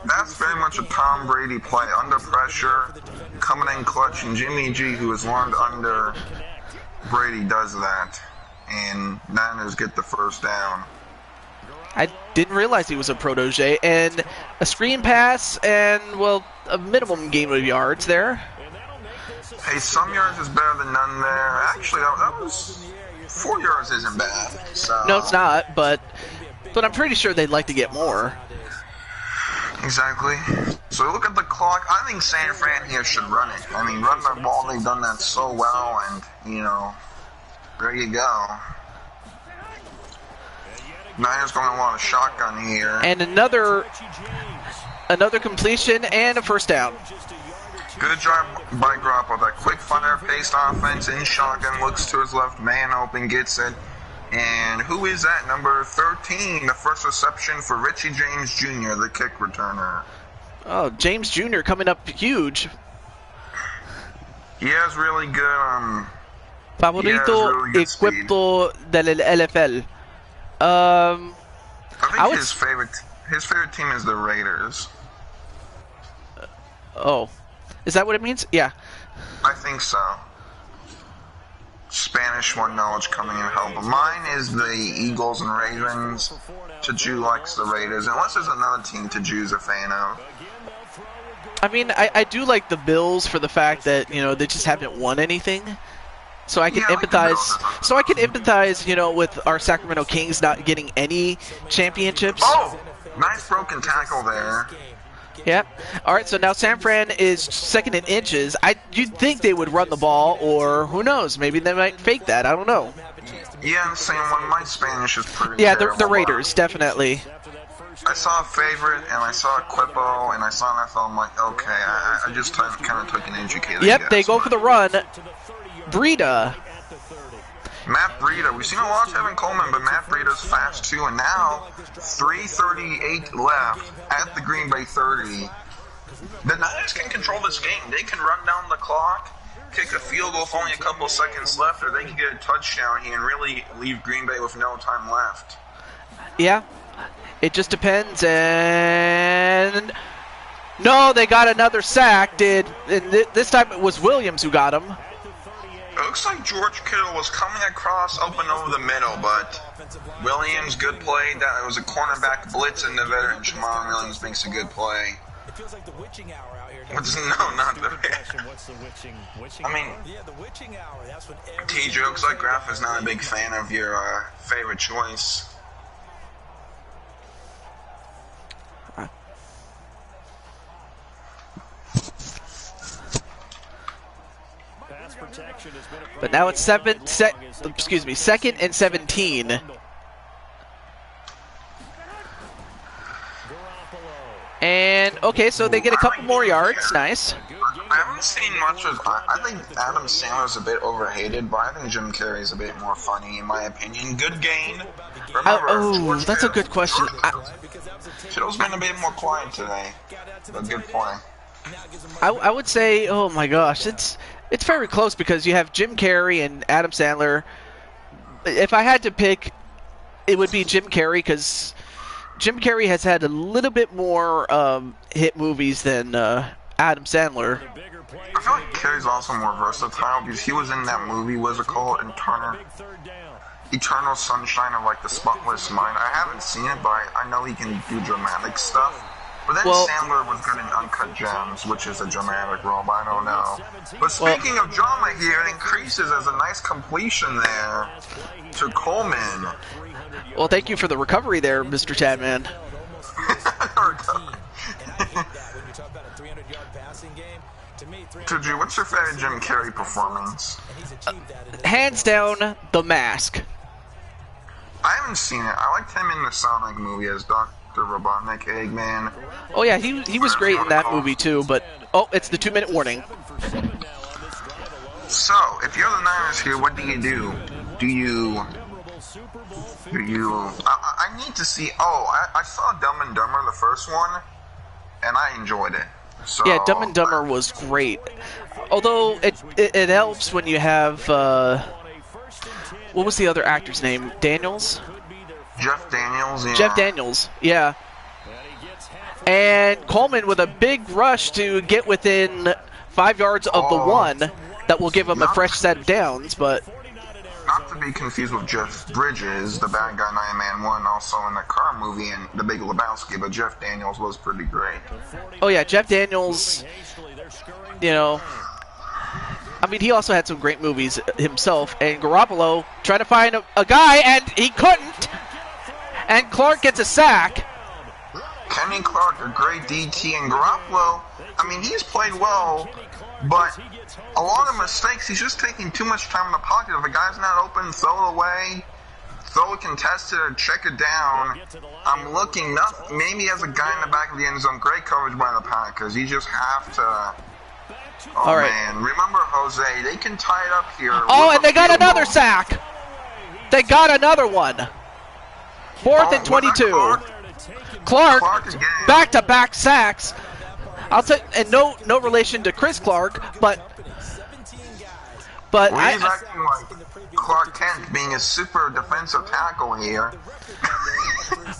That's very much a Tom Brady play. Under pressure, coming in clutch, and Jimmy G, who has learned under Brady, does that. And Niners get the first down. I didn't realize he was a protege. And a screen pass and, well, a minimum gain of yards there. Hey, some yards is better than none there. Actually, that was 4 yards isn't bad. So. No, it's not, but I'm pretty sure they'd like to get more. Exactly. So look at the clock. I think San Fran here should run it. I mean, run the ball. They've done that so well, and, there you go. Niners going to want a shotgun here. And another completion and a first down. Good job by Garoppolo. That quick fire-paced offense in shotgun, looks to his left, man open, gets it. And who is that? Number 13, the first reception for Richie James Jr., the kick returner. Oh, James Jr. coming up huge. He has really good, Favorito really good equipo del LFL. I think his favorite team is the Raiders. Oh. Is that what it means? Yeah. I think so. Spanish one knowledge coming in help. Mine is the Eagles and Ravens. Taju likes the Raiders. Unless there's another team Taju's a fan of. I mean, I do like the Bills for the fact that, they just haven't won anything. So I can empathize. So I can empathize, with our Sacramento Kings not getting any championships. Oh, nice broken tackle there. Yep. All right. So now San Fran is second in inches. You'd think they would run the ball, or who knows? Maybe they might fake that. I don't know. Yeah, I'm saying my Spanish is pretty. Yeah, terrible, the Raiders definitely. I saw a favorite, and I saw a Quipo, and I saw an NFL. I'm like, okay, I just kind of took an educated Yep, guess, they go for the run. Breida. Matt Breida. We've seen a lot of Tevin Coleman, but Matt Breida's fast too. And now, 3:38 left at the Green Bay 30. The Niners can control this game. They can run down the clock, kick a field goal with only a couple seconds left, or they can get a touchdown here and really leave Green Bay with no time left. Yeah, it just depends. And no, they got another sack. This time it was Williams who got him. It looks like George Kittle was coming across open over the middle, but Williams, good play. That was a cornerback blitz, and the veteran Jamal Williams makes a good play. It feels like the witching hour out here. No, not the. What's the witching I mean, yeah, the witching hour. That's when TJ, looks like Graf is not a big fan of your favorite choice. But now it's second and 17. And okay, so they get a couple more yards. Nice. I haven't seen much of. I think Adam Sandler's a bit overhated, but I think Jim Carrey's a bit more funny, in my opinion. Good gain. Remember, that's a good question. Kittle's been a bit more quiet today, but good play. I would say, oh my gosh, it's very close because you have Jim Carrey and Adam Sandler. If I had to pick, it would be Jim Carrey because Jim Carrey has had a little bit more hit movies than Adam Sandler. I feel like Carrey's also more versatile because he was in that movie, what's it called, Eternal Sunshine of the Spotless Mind. I haven't seen it, but I know he can do dramatic stuff. But then Sandler was good in Uncut Gems, which is a dramatic role, but I don't know. But speaking of drama here, it increases as a nice completion there to Coleman. Well, thank you for the recovery there, Mr. Chadman. Tuju, what's your favorite Jim Carrey performance? Hands down, The Mask. I haven't seen it. I liked him in the Sonic movie as Dr. Robotnik, Eggman. Oh yeah, he was great in that movie too, but it's the 2-minute warning. So, if you're the Niners here, what do you do? do you? I need to see. Oh, I saw Dumb and Dumber, the first one, and I enjoyed it. So, Yeah, Dumb and Dumber was great. Although it helps when you have what was the other actor's name? Daniels? Jeff Daniels. Yeah. Jeff Daniels. Yeah. And Coleman with a big rush to get within 5 yards of the one that will give him a fresh set of downs, but not to be confused with Jeff Bridges, the bad guy in Iron Man 1, also in the car movie and The Big Lebowski, but Jeff Daniels was pretty great. Oh yeah, Jeff Daniels, you know, I mean, he also had some great movies himself, and Garoppolo trying to find a guy, and he couldn't, and Clark gets a sack. Kenny Clark, a great DT, and Garoppolo, I mean, he's played well, but a lot of mistakes, he's just taking too much time in the pocket. If a guy's not open, throw it away, throw it contested, or check it down. I'm looking, maybe as a guy in the back of the end zone, great coverage by the Packers. You just have to... Oh, all right. Man, remember, Jose, they can tie it up here. Oh, and they got another sack. They got another one. 4th and 22. Clark back-to-back sacks. I'll say, and no relation to Chris Clark, but he's acting like Clark Kent being a super defensive tackle here.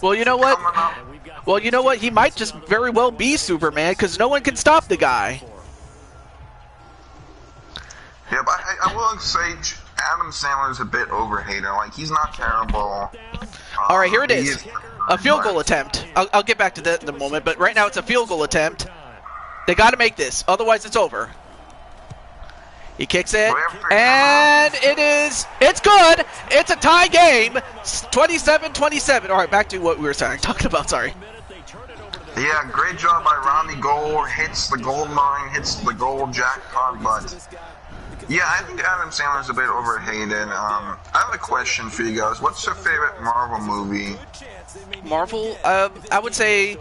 Well, you know what? Well, you know what? He might just very well be Superman because no one can stop the guy. Yeah, but I will say Adam Sandler's a bit overhated. Like, he's not terrible. All right, here it is. A field goal attempt. I'll get back to that in a moment, but right now it's a field goal attempt. They got to make this, otherwise it's over. He kicks it, and it's good. It's a tie game, 27-27. All right, back to what we were talking about, sorry. Yeah, great job by Ronnie Gold. Hits the gold mine, hits the gold jackpot, but... Yeah, I think Adam Sandler's a bit overhated. I have a question for you guys. What's your favorite Marvel movie? Marvel? I would say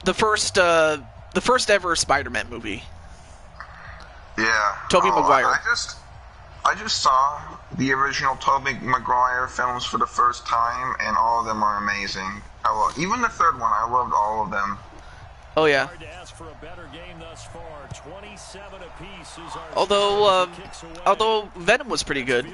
the first ever Spider-Man movie. Yeah. Tobey Maguire. I just saw the original Tobey Maguire films for the first time, and all of them are amazing. Even the third one, I loved all of them. Oh yeah. Although Venom was pretty good.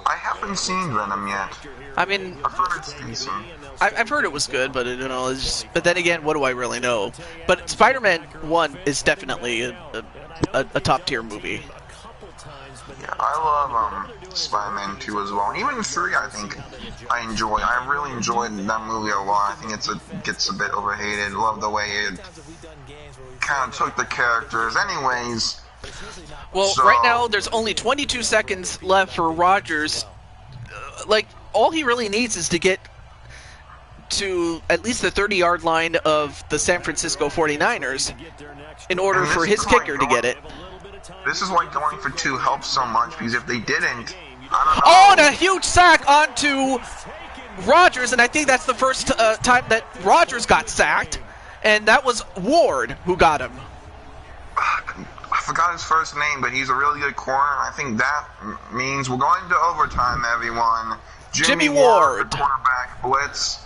I haven't seen Venom yet. I mean, I've heard it's decent. I've heard it was good, but you know, it's just, but then again, what do I really know? But Spider-Man 1 is definitely a top tier movie. Yeah, I love Spider-Man 2 as well. And even 3, I think I enjoy. I really enjoyed that movie a lot. I think it gets a bit overhated. Love the way it kind of took the characters. Anyways. Well, right now there's only 22 seconds left for Rodgers. Like, all he really needs is to get to at least the 30-yard line of the San Francisco 49ers in order for his kicker to get it. This is why going for 2 helps so much, because if they didn't, I don't know. Oh, and a huge sack onto Rodgers, and I think that's the first time that Rodgers got sacked, and that was Ward who got him. I forgot his first name, but he's a really good corner. I think that means we're going to overtime, everyone. Jimmy Ward, the quarterback, blitz,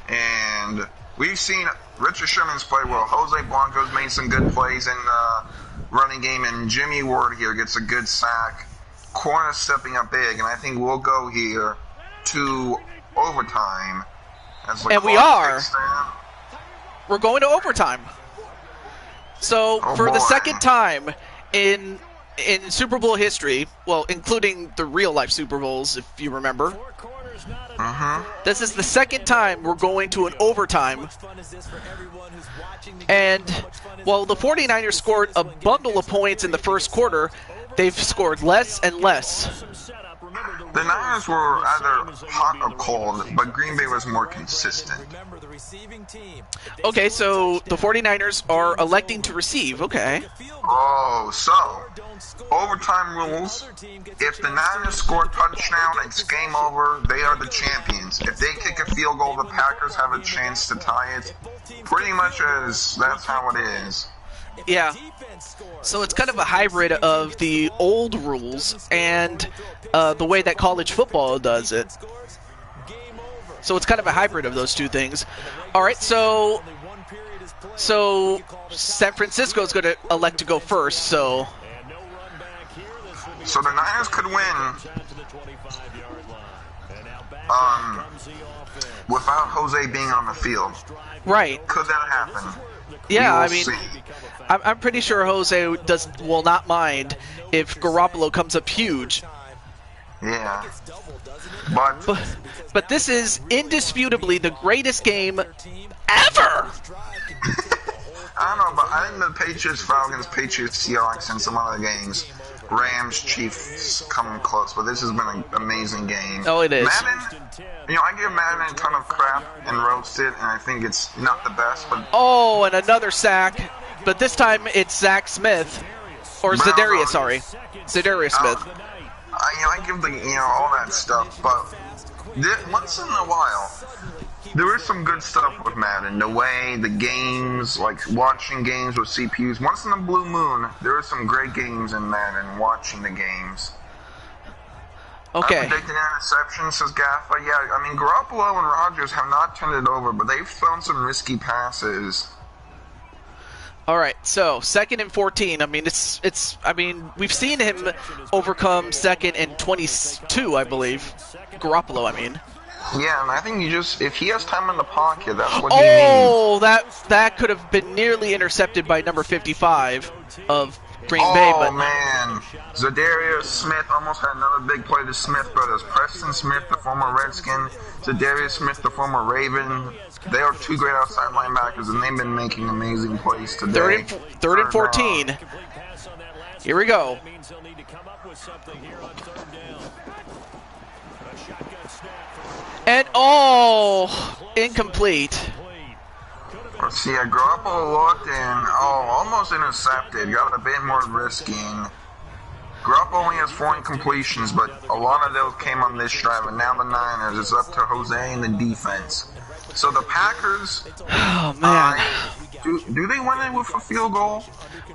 and we've seen Richard Sherman's play well. Jose Blanco's made some good plays in the running game, and Jimmy Ward here gets a good sack. Corner stepping up big, and I think we'll go here to overtime. And we are. We're going to overtime. So, for the second time in Super Bowl history, well, including the real-life Super Bowls, if you remember, this is the second time we're going to an overtime. And while the 49ers scored a bundle of points in the first quarter, they've scored less and less. The Niners were either hot or cold, but Green Bay was more consistent. Okay, so the 49ers are electing to receive. Okay. Oh, so overtime rules. If the Niners score a touchdown, it's game over. They are the champions. If they kick a field goal, the Packers have a chance to tie it. Pretty much that's how it is. Yeah. So it's kind of a hybrid of the old rules and the way that college football does it. So it's kind of a hybrid of those two things. All right, so San Francisco is going to elect to go first. So the Niners could win without Jose being on the field. Right. Could that happen? Yeah, I mean, see. I'm pretty sure Jose will not mind if Garoppolo comes up huge. Yeah. But this is indisputably the greatest game ever. I don't know, but I think the Patriots, Falcons, Patriots, Seahawks, and some other games, Rams, Chiefs, come close. But this has been an amazing game. Oh, it is. Madden, I give Madden a ton of crap and roast it, and I think it's not the best. But oh, and another sack, but this time it's Zach Smith, or Zadarius. Sorry, Zadarius Smith. I give the all that stuff, but once in a while. There is some good stuff with Madden. The way the games, like watching games with CPUs. Once in a blue moon, there are some great games in Madden, watching the games. Okay. Predicting interception, says Gaffa. Yeah, I mean, Garoppolo and Rodgers have not turned it over, but they've thrown some risky passes. All right, so 2nd and 14. I mean, I mean, we've seen him overcome 2nd and 22, I believe. Garoppolo, I mean. Yeah, and I think if he has time in the pocket, that's what he needs. Oh, that could have been nearly intercepted by number 55 of Green Bay. But man, Zadarius Smith almost had another big play to Smith brothers. Preston Smith, the former Redskin, Zadarius Smith, the former Raven. They are two great outside linebackers, and they've been making amazing plays today. Third and 14. Here we go. And incomplete. Let's see, Garoppolo looked and almost intercepted. Got a bit more risking. Garoppolo only has 4 incompletions, but a lot of those came on this drive. And now the Niners, it's up to Jose and the defense. So the Packers. Oh man. Do they win it with a field goal?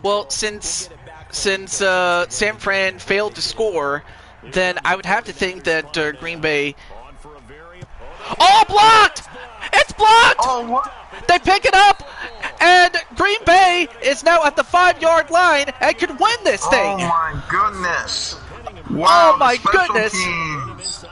Well, since San Fran failed to score, then I would have to think that Green Bay. Oh, blocked! It's blocked! Oh, what? They pick it up, and Green Bay is now at the 5-yard line and could win this thing. Oh my goodness! Wow! Oh my goodness! Teams.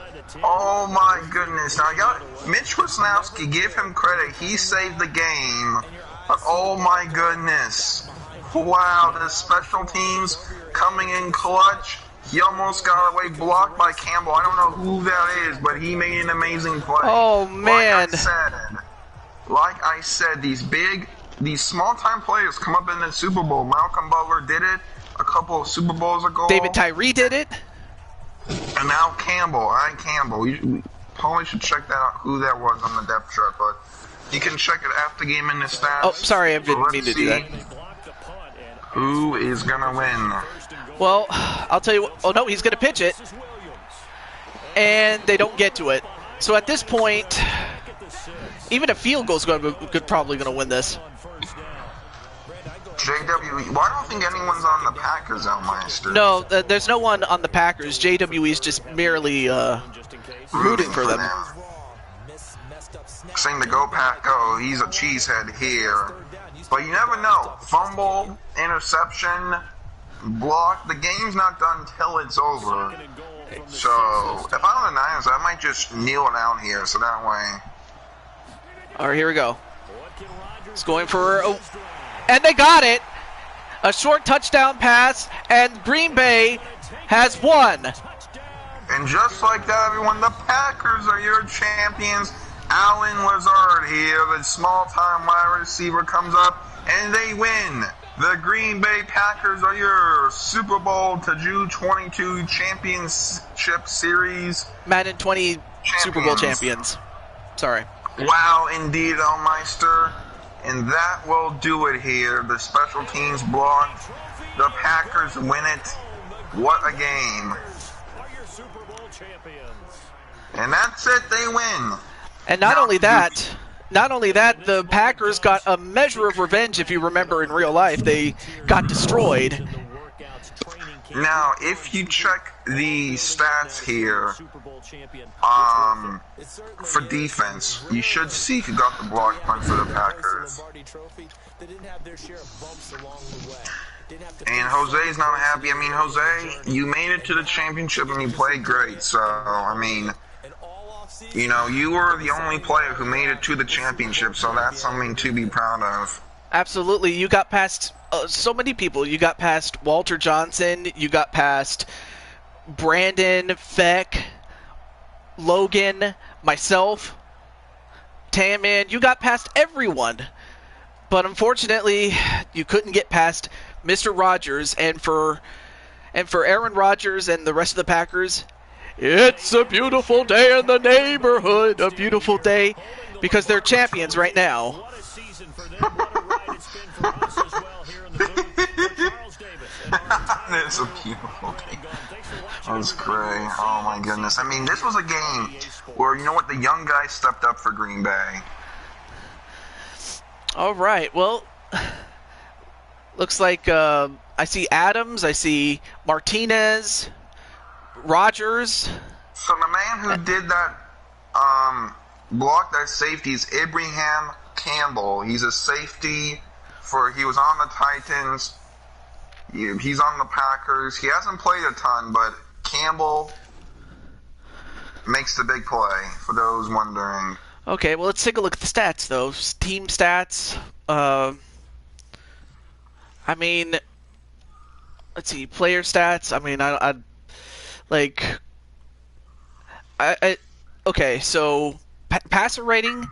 Oh my goodness! Now I got Mitch Wisnowski. Give him credit. He saved the game. But oh my goodness! Wow! The special teams coming in clutch. He almost got away blocked by Campbell. I don't know who that is, but he made an amazing play. Oh, man. Like I said, these small-time players come up in the Super Bowl. Malcolm Butler did it a couple of Super Bowls ago. David Tyree did it. And now Campbell. You probably should check that out, who that was on the depth chart, but you can check it after the game in the stats. Oh, sorry, I didn't mean to do that. Who is going to win? Well, I'll tell you what. Oh, no, he's going to pitch it. And they don't get to it. So at this point, even a field goal is probably going to win this. JW, well, I don't think anyone's on the Packers, Elmeister. No, there's no one on the Packers. JWE is just merely rooting for them. Saying to go Pack, go. He's a cheesehead here. But you never know. Fumble, interception, block. The game's not done till it's over. So, if I'm the Niners, I might just kneel down here, so that way. All right, here we go. It's going for... Oh, and they got it! A short touchdown pass, and Green Bay has won. And just like that, everyone, the Packers are your champions. Alan Lazard here, the small-time wide receiver, comes up, and they win. The Green Bay Packers are your Super Bowl to June 22 Championship Series. Madden 20 Super Bowl champions. Sorry. Wow, indeed, Elmeister. And that will do it here. The special teams blocked. The Packers win it. What a game. Super Bowl champions. And that's it. They win. And not only that, not only that, the Packers got a measure of revenge. If you remember in real life, they got destroyed. Now, if you check the stats here, for defense, you should see who got the block punt for the Packers. And Jose's not happy. I mean, Jose, you made it to the championship and you played great. So, I mean, you know, you were the only player who made it to the championship, so that's something to be proud of. Absolutely. You got past so many people. You got past Walter Johnson. You got past Brandon, Feck, Logan, myself, Tamman. You got past everyone. But unfortunately, you couldn't get past Mr. Rodgers. And for Aaron Rodgers and the rest of the Packers, it's a beautiful day in the neighborhood. A beautiful day because they're champions right now. It's a beautiful day. That's great. Oh my goodness. I mean, this was a game where, you know what, the young guy stepped up for Green Bay. All right. Well, looks like I see Adams. I see Martinez, Rodgers. So the man who did that block that safety is Ibrahim Campbell. He's a safety he was on the Titans. He's on the Packers. He hasn't played a ton, but Campbell makes the big play, for those wondering. Okay, well, let's take a look at the stats, though. Team stats. I mean, let's see, player stats. I mean, okay, so passer rating,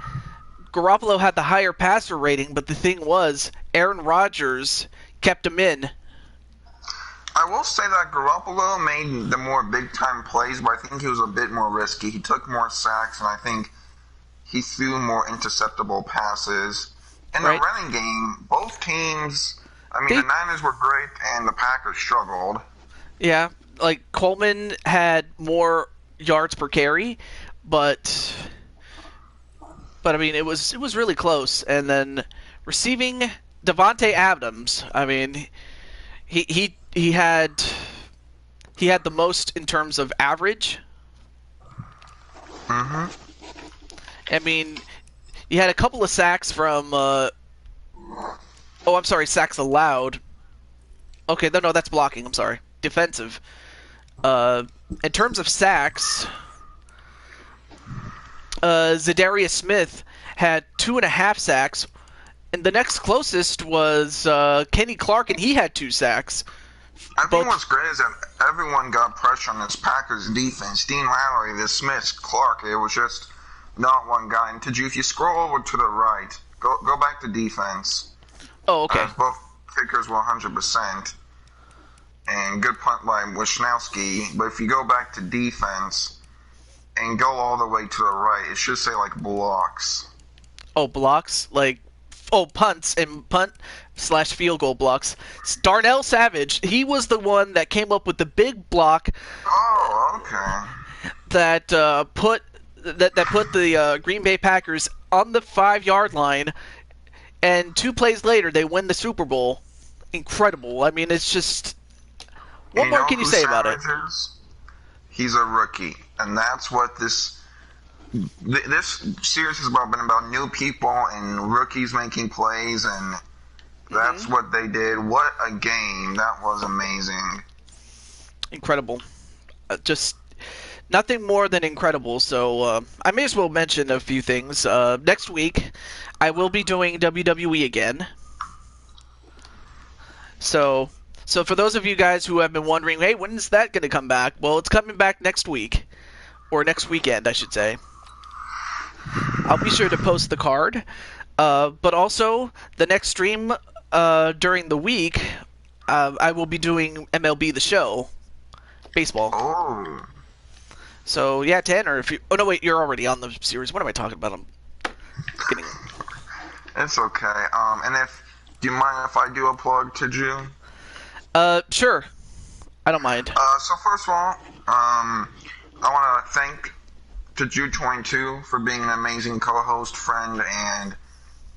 Garoppolo had the higher passer rating, but the thing was, Aaron Rodgers kept him in. I will say that Garoppolo made the more big-time plays, but I think he was a bit more risky. He took more sacks, and I think he threw more interceptable passes. In the running game, both teams, I mean, the Niners were great, and the Packers struggled. Yeah, like Coleman had more yards per carry, but I mean, it was really close. And then receiving, Devontae Adams, I mean, he had the most in terms of average. Mm-hmm. I mean, he had a couple of sacks from sacks allowed. Okay, no, that's blocking. I'm sorry. Defensive. In terms of sacks, Zadarius Smith had 2.5 sacks, and the next closest was Kenny Clark, and he had 2 sacks. I think what's great is that everyone got pressure on this Packers defense. Dean Lowry, the Smith, Clark. It was just not one guy. And if you scroll over to the right, go back to defense. Oh, okay. Both kickers were 100%. And good punt by Wisnowski. But if you go back to defense and go all the way to the right, it should say, like, blocks. Oh, blocks? Punts and punt/field goal blocks. Darnell Savage, he was the one that came up with the big block. Oh, okay. That put the Green Bay Packers on the 5-yard line, and 2 plays later they win the Super Bowl. Incredible. I mean, it's just. What more can you say about it? He's a rookie, and that's what this series has been about: new people and rookies making plays, and that's what they did. What a game. That was amazing. Incredible. Just nothing more than incredible. So I may as well mention a few things. Next week, I will be doing WWE again. So for those of you guys who have been wondering, hey, when is that going to come back? Well, it's coming back next week. Or next weekend, I should say. I'll be sure to post the card. But also, the next stream during the week, I will be doing MLB The Show. Baseball. Oh. So, yeah, Tanner, if you... Oh, no, wait, you're already on the series. What am I talking about? I'm kidding. It's okay. Do you mind if I do a plug to June? Sure. I don't mind. So first of all, I want to thank to Jude22 for being an amazing co-host, friend, and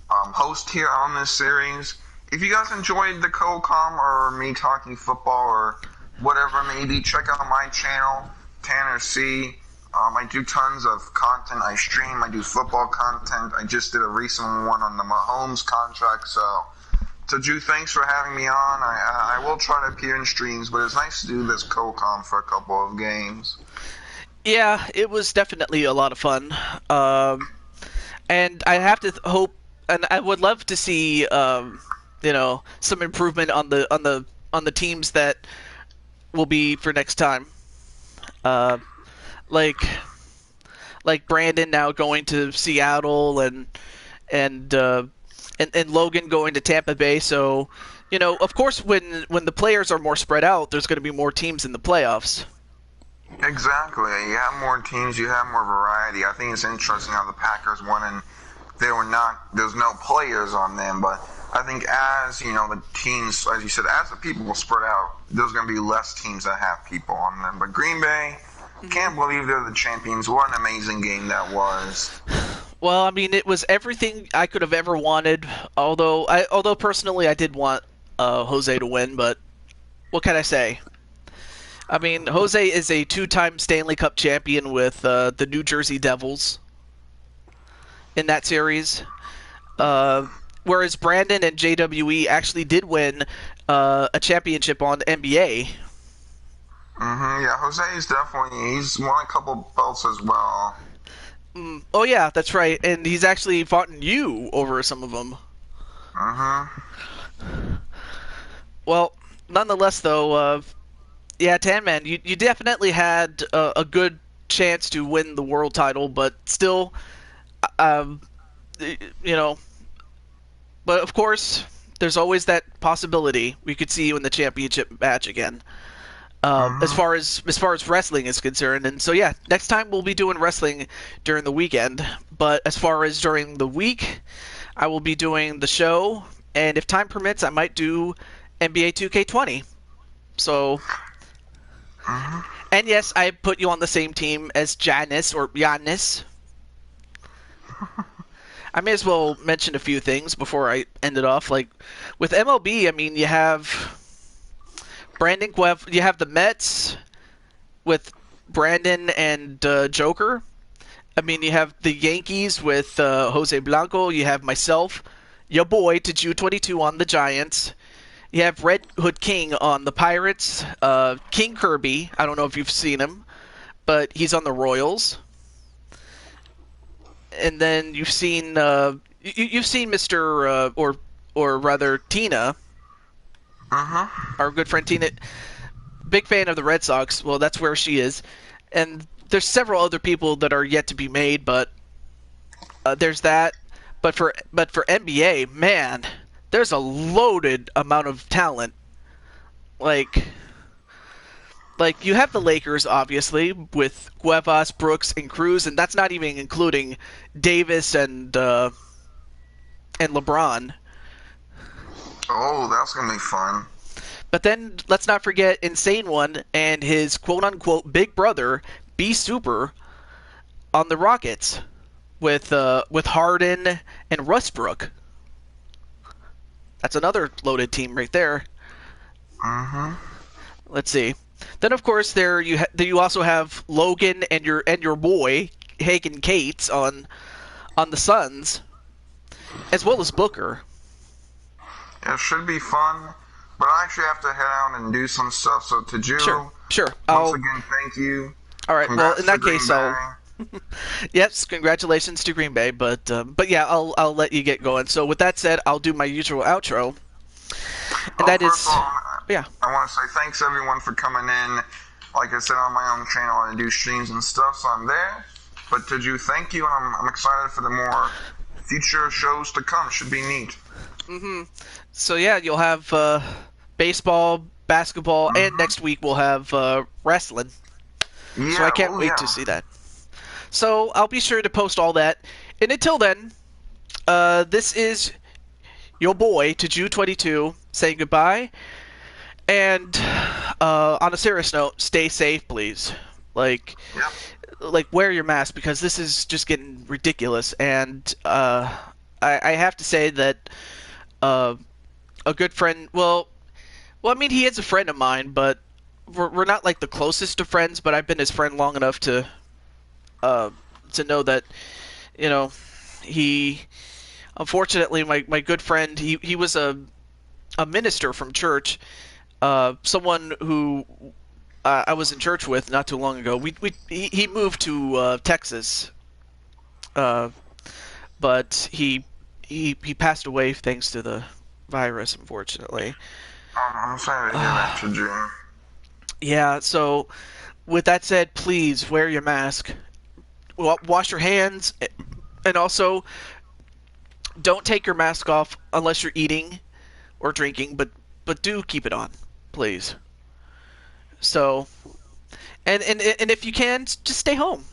host here on this series. If you guys enjoyed the co-com or me talking football or whatever it may be, check out my channel, Tanner C. I do tons of content. I stream. I do football content. I just did a recent one on the Mahomes contract. So Jude, thanks for having me on. I will try to appear in streams, but it's nice to do this co-com for a couple of games. Yeah, it was definitely a lot of fun. And I have to hope, and I would love to see, some improvement on the teams that will be for next time. Like Brandon now going to Seattle and Logan going to Tampa Bay. So, of course, when the players are more spread out, there's going to be more teams in the playoffs. Exactly. You have more teams, you have more variety. I think it's interesting how the Packers won and there's no players on them, but I think as, the teams, as you said, as the people will spread out, there's going to be less teams that have people on them. But Green Bay, can't believe they're the champions. What an amazing game that was. Well, I mean, it was everything I could have ever wanted, although personally I did want Jose to win, but what can I say? I mean, Jose is a two-time Stanley Cup champion with the New Jersey Devils in that series, whereas Brandon and JWE actually did win a championship on NBA. Yeah, Jose is he's won a couple belts as well. Oh yeah, that's right, and he's actually fought you over some of them. Well, nonetheless, though, yeah, Tan Man, you definitely had a good chance to win the world title, but still, but of course, there's always that possibility we could see you in the championship match again. As far as wrestling is concerned, and so yeah, next time we'll be doing wrestling during the weekend. But as far as during the week, I will be doing the show, and if time permits, I might do NBA 2K20. So, and yes, I put you on the same team as Giannis. I may as well mention a few things before I end it off. Like with MLB, I mean, you have Brandon Guev, you have the Mets with Brandon and Joker. I mean, you have the Yankees with Jose Blanco. You have myself, your boy, to Ju22 on the Giants. You have Red Hood King on the Pirates. King Kirby, I don't know if you've seen him, but he's on the Royals. And then you've seen Mr. or rather Tina. Our good friend Tina, big fan of the Red Sox. Well, that's where she is. And there's several other people that are yet to be made, but there's that. But for NBA, man, there's a loaded amount of talent. Like you have the Lakers, obviously, with Cuevas, Brooks, and Cruz, and that's not even including Davis and LeBron. Oh, that's going to be fun. But then let's not forget Insane One and his quote-unquote big brother, B Super, on the Rockets with Harden and Westbrook. That's another loaded team right there. Let's see. Then of course there you also have Logan and your boy Hagen Cates on the Suns, as well as Booker. It should be fun, but I actually have to head out and do some stuff. So to Ju, sure. Once again, thank you. All right. Congrats well, in that to case, Green I'll. Yes, congratulations to Green Bay, but yeah, I'll let you get going. So with that said, I'll do my usual outro, and that is, yeah. I want to say thanks everyone for coming in. Like I said, on my own channel, I do streams and stuff, so I'm there. But to Ju, thank you, and I'm excited for the more future shows to come. Should be neat. So yeah, you'll have baseball, basketball, and next week we'll have wrestling. Yeah, So I can't wait to see that. So I'll be sure to post all that. And until then, this is your boy, to Ju22, saying goodbye. And on a serious note, stay safe, please. Like like, wear your mask, because this is just getting ridiculous. And I have to say that a good friend, I mean, he is a friend of mine, but we're not like the closest of friends, but I've been his friend long enough to know that, he, unfortunately, my good friend, he was a minister from church, someone who I was in church with not too long ago. He moved to Texas, but he passed away thanks to the virus, unfortunately. I'm sorry to hear that, June. Yeah, so with that said, please wear your mask. Wash your hands, and also don't take your mask off unless you're eating or drinking, but do keep it on, please. So, and if you can, just stay home.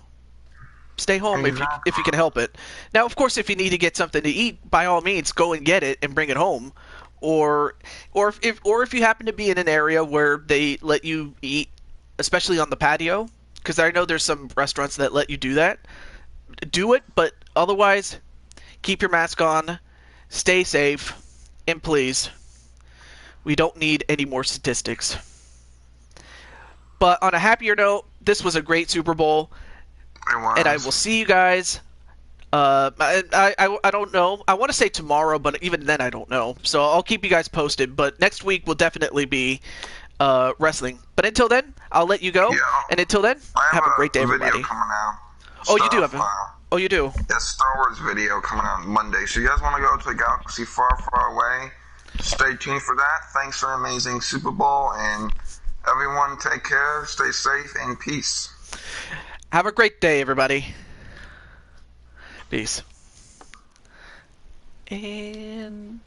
Stay home if you can help it. Now, of course, if you need to get something to eat, by all means, go and get it and bring it home. Or if you happen to be in an area where they let you eat, especially on the patio, because I know there's some restaurants that let you do that. Do it, but otherwise, keep your mask on, stay safe, and please, we don't need any more statistics. But on a happier note, this was a great Super Bowl, and I will see you guys. I don't know. I want to say tomorrow, but even then I don't know. So I'll keep you guys posted. But next week will definitely be wrestling. But until then, I'll let you go. Yeah. And until then, have a great day, everybody. Oh, you do have a... Oh, you do? Yeah, Star Wars video coming out Monday. So you guys want to go to a galaxy far, far away? Stay tuned for that. Thanks for an amazing Super Bowl. And everyone take care, stay safe, and peace. Have a great day, everybody. Peace. And...